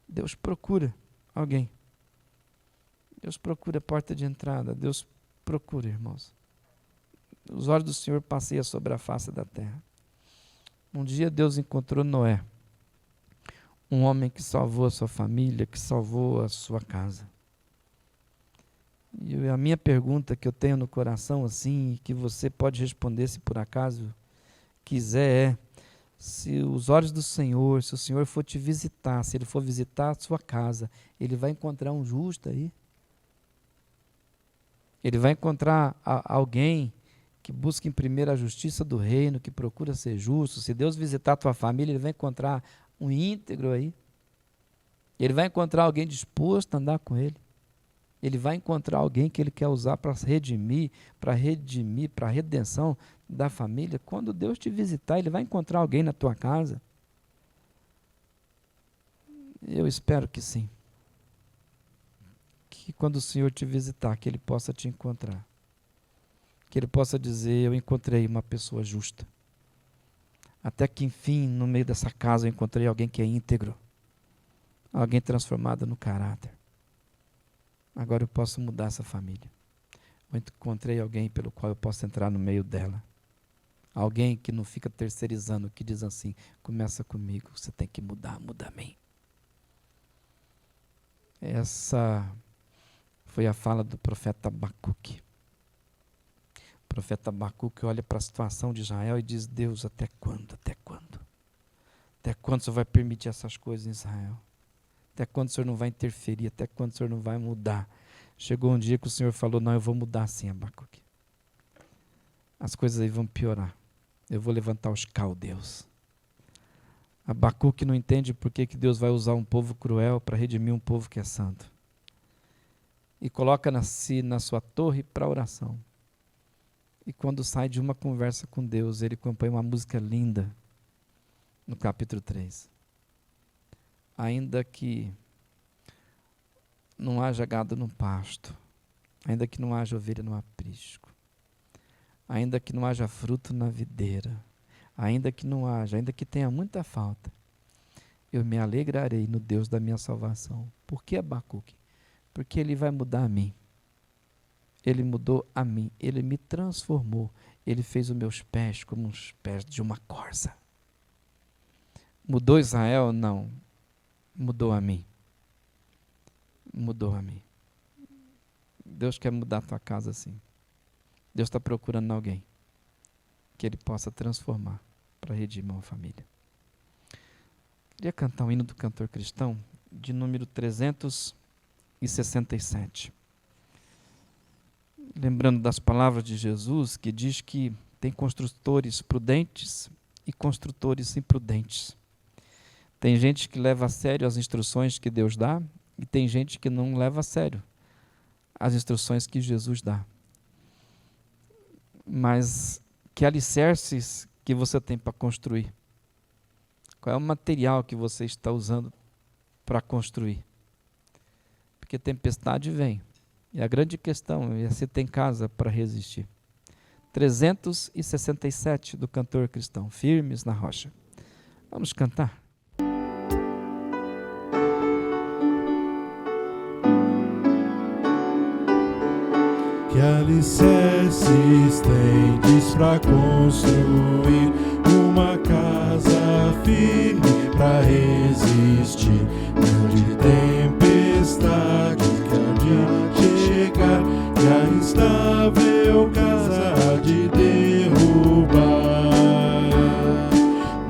Deus procura alguém. Deus procura a porta de entrada. Deus procura, irmãos. Os olhos do Senhor passeiam sobre a face da terra. Um dia Deus encontrou Noé, um homem que salvou a sua família, que salvou a sua casa. E a minha pergunta que eu tenho no coração, assim, que você pode responder se por acaso quiser, se os olhos do Senhor, se o Senhor for te visitar, se Ele for visitar a sua casa, Ele vai encontrar um justo aí? Ele vai encontrar alguém que busca em primeiro a justiça do reino, que procura ser justo. Se Deus visitar a tua família, Ele vai encontrar um íntegro aí. Ele vai encontrar alguém disposto a andar com Ele. Ele vai encontrar alguém que Ele quer usar para redimir, para a redenção da família. Quando Deus te visitar, Ele vai encontrar alguém na tua casa. Eu espero que sim. Que quando o Senhor te visitar, que Ele possa te encontrar. que ele possa dizer: eu encontrei uma pessoa justa. Até que enfim, no meio dessa casa, eu encontrei alguém que é íntegro, alguém transformado no caráter. Agora eu posso mudar essa família. Eu encontrei alguém pelo qual eu posso entrar no meio dela. Alguém que não fica terceirizando, que diz assim: começa comigo, você tem que mudar, muda a mim. Essa foi a fala do profeta Abacuque. O profeta Abacuque olha para a situação de Israel e diz: Deus, até quando? Até quando? Até quando o Senhor vai permitir essas coisas em Israel? Até quando o Senhor não vai interferir? Até quando o Senhor não vai mudar? Chegou um dia que o Senhor falou: não, eu vou mudar sim, Abacuque. As coisas aí vão piorar. Eu vou levantar os caldeus. Abacuque não entende por que Deus vai usar um povo cruel para redimir um povo que é santo. E coloca-se na sua torre para oração. E quando sai de uma conversa com Deus, ele compõe uma música linda no capítulo 3. Ainda que não haja gado no pasto, ainda que não haja ovelha no aprisco, ainda que não haja fruto na videira, ainda que tenha muita falta, eu me alegrarei no Deus da minha salvação. Por que, Abacuque? Porque Ele vai mudar a mim. Ele mudou a mim, Ele me transformou, Ele fez os meus pés como os pés de uma corça. Mudou Israel? Não. Mudou a mim. Mudou a mim. Deus quer mudar a tua casa assim. Deus está procurando alguém que Ele possa transformar para redimir uma família. Queria cantar um hino do cantor cristão de número 367. Lembrando das palavras de Jesus, que diz que tem construtores prudentes e construtores imprudentes. Tem gente que leva a sério as instruções que Deus dá e tem gente que não leva a sério as instruções que Jesus dá. Mas que alicerces que você tem para construir? Qual é o material que você está usando para construir? Porque tempestade vem. E a grande questão é se tem casa para resistir. 367 do cantor cristão, Firmes na Rocha. Vamos cantar? Que alicerces tendes para construir uma casa firme para resistir grande tempestade que há de chegar e a instável casa há de derrubar.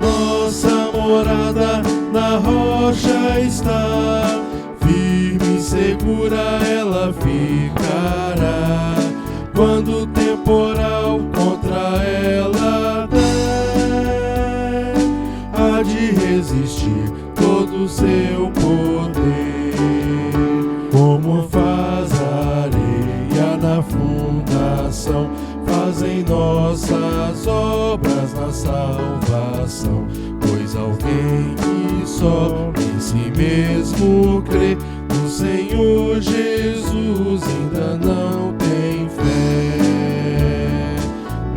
Nossa morada na rocha está, firme e segura ela ficará. Quando o temporal contra ela der, há de resistir todo o seu poder. Como faz a areia na fundação, fazem nossas obras na salvação. Pois alguém que só em si mesmo crê no Senhor Jesus ainda não tem fé.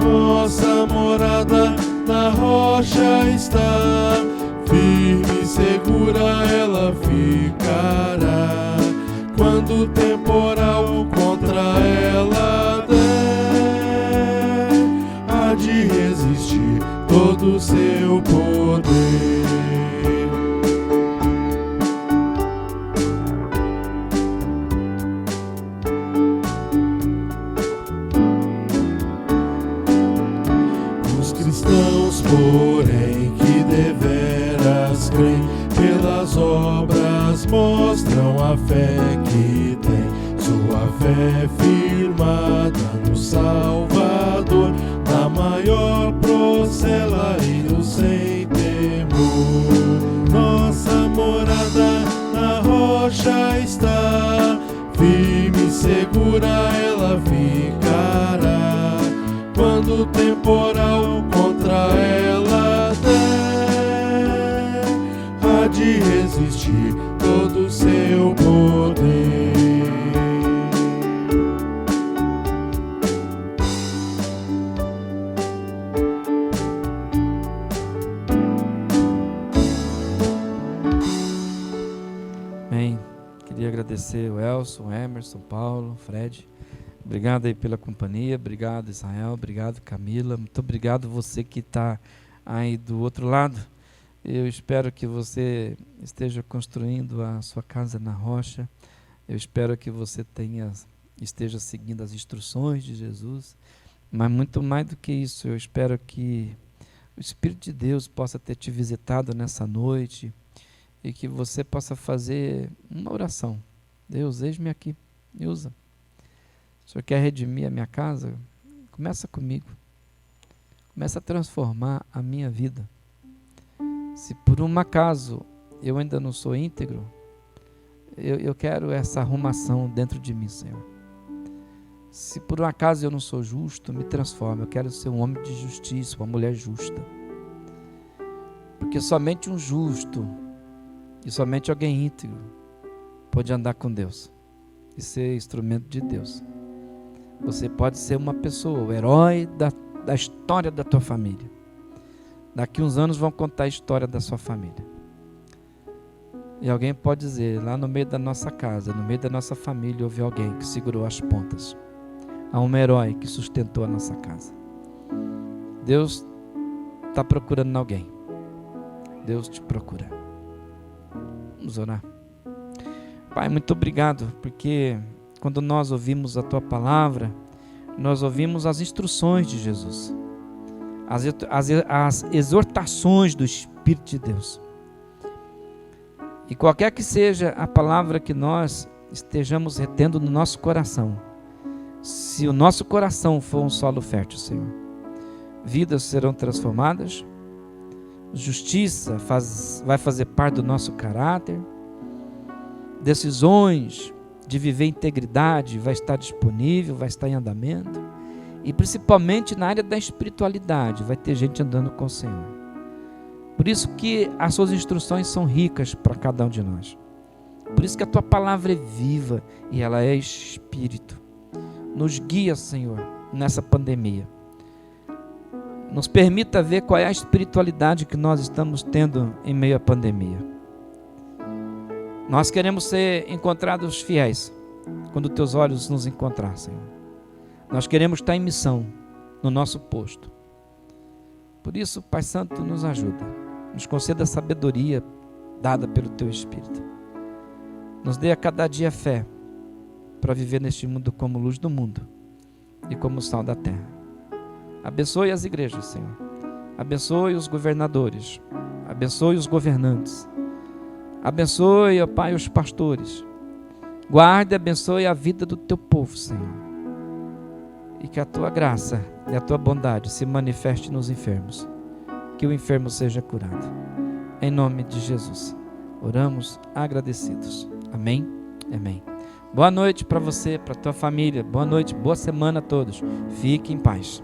Nossa morada na rocha está, firme e segura ela ficará. Quando o temporal contra ela der, há de resistir todo o seu poder. Porém que deveras creem, pelas obras mostram a fé que tem, sua fé firmada no Salvador, na maior procela e no sem temor. Nossa morada na rocha está, firme e segura ela ficará. Quando o temporal contra ela der, há de resistir todo o seu poder. Elson, Emerson, Paulo, Fred. Obrigado aí pela companhia, obrigado Israel, obrigado Camila, muito obrigado você que está aí do outro lado. Eu espero que você esteja construindo a sua casa na rocha, eu espero que você esteja seguindo as instruções de Jesus, mas muito mais do que isso, eu espero que o Espírito de Deus possa ter te visitado nessa noite e que você possa fazer uma oração. Deus, eis-me aqui, me usa. O Senhor quer redimir a minha casa? Começa comigo. Começa a transformar a minha vida. Se por um acaso eu ainda não sou íntegro, eu quero essa arrumação dentro de mim, Senhor. Se por um acaso eu não sou justo, me transforma. Eu quero ser um homem de justiça, uma mulher justa. Porque somente um justo e somente alguém íntegro pode andar com Deus e ser instrumento de Deus. Você pode ser uma pessoa, o herói da história da tua família. Daqui uns anos vão contar a história da sua família. E alguém pode dizer, lá no meio da nossa casa, no meio da nossa família, houve alguém que segurou as pontas. Há um herói que sustentou a nossa casa. Deus está procurando alguém. Deus te procura. Vamos orar. Pai, muito obrigado, porque quando nós ouvimos a Tua palavra, nós ouvimos as instruções de Jesus, as exortações do Espírito de Deus. E qualquer que seja a palavra que nós estejamos retendo no nosso coração, se o nosso coração for um solo fértil, Senhor, vidas serão transformadas, justiça vai fazer parte do nosso caráter, decisões de viver integridade vai estar disponível, vai estar em andamento, e principalmente na área da espiritualidade vai ter gente andando com o Senhor. Por isso que as suas instruções são ricas para cada um de nós. Por isso que a tua palavra é viva e ela é espírito. Nos guia, Senhor, nessa pandemia. Nos permita ver qual é a espiritualidade que nós estamos tendo em meio à pandemia. Nós queremos ser encontrados fiéis quando teus olhos nos encontrar, Senhor. Nós queremos estar em missão no nosso posto. Por isso, Pai Santo, nos ajuda. Nos conceda a sabedoria dada pelo teu Espírito. Nos dê a cada dia fé para viver neste mundo como luz do mundo e como sal da terra. Abençoe as igrejas, Senhor. Abençoe os governadores. Abençoe os governantes. Abençoe, ó Pai, os pastores. Guarde e abençoe a vida do teu povo, Senhor. E que a tua graça e a tua bondade se manifeste nos enfermos. Que o enfermo seja curado. Em nome de Jesus. Oramos agradecidos. Amém. Amém. Boa noite para você, para a tua família. Boa noite, boa semana a todos. Fique em paz.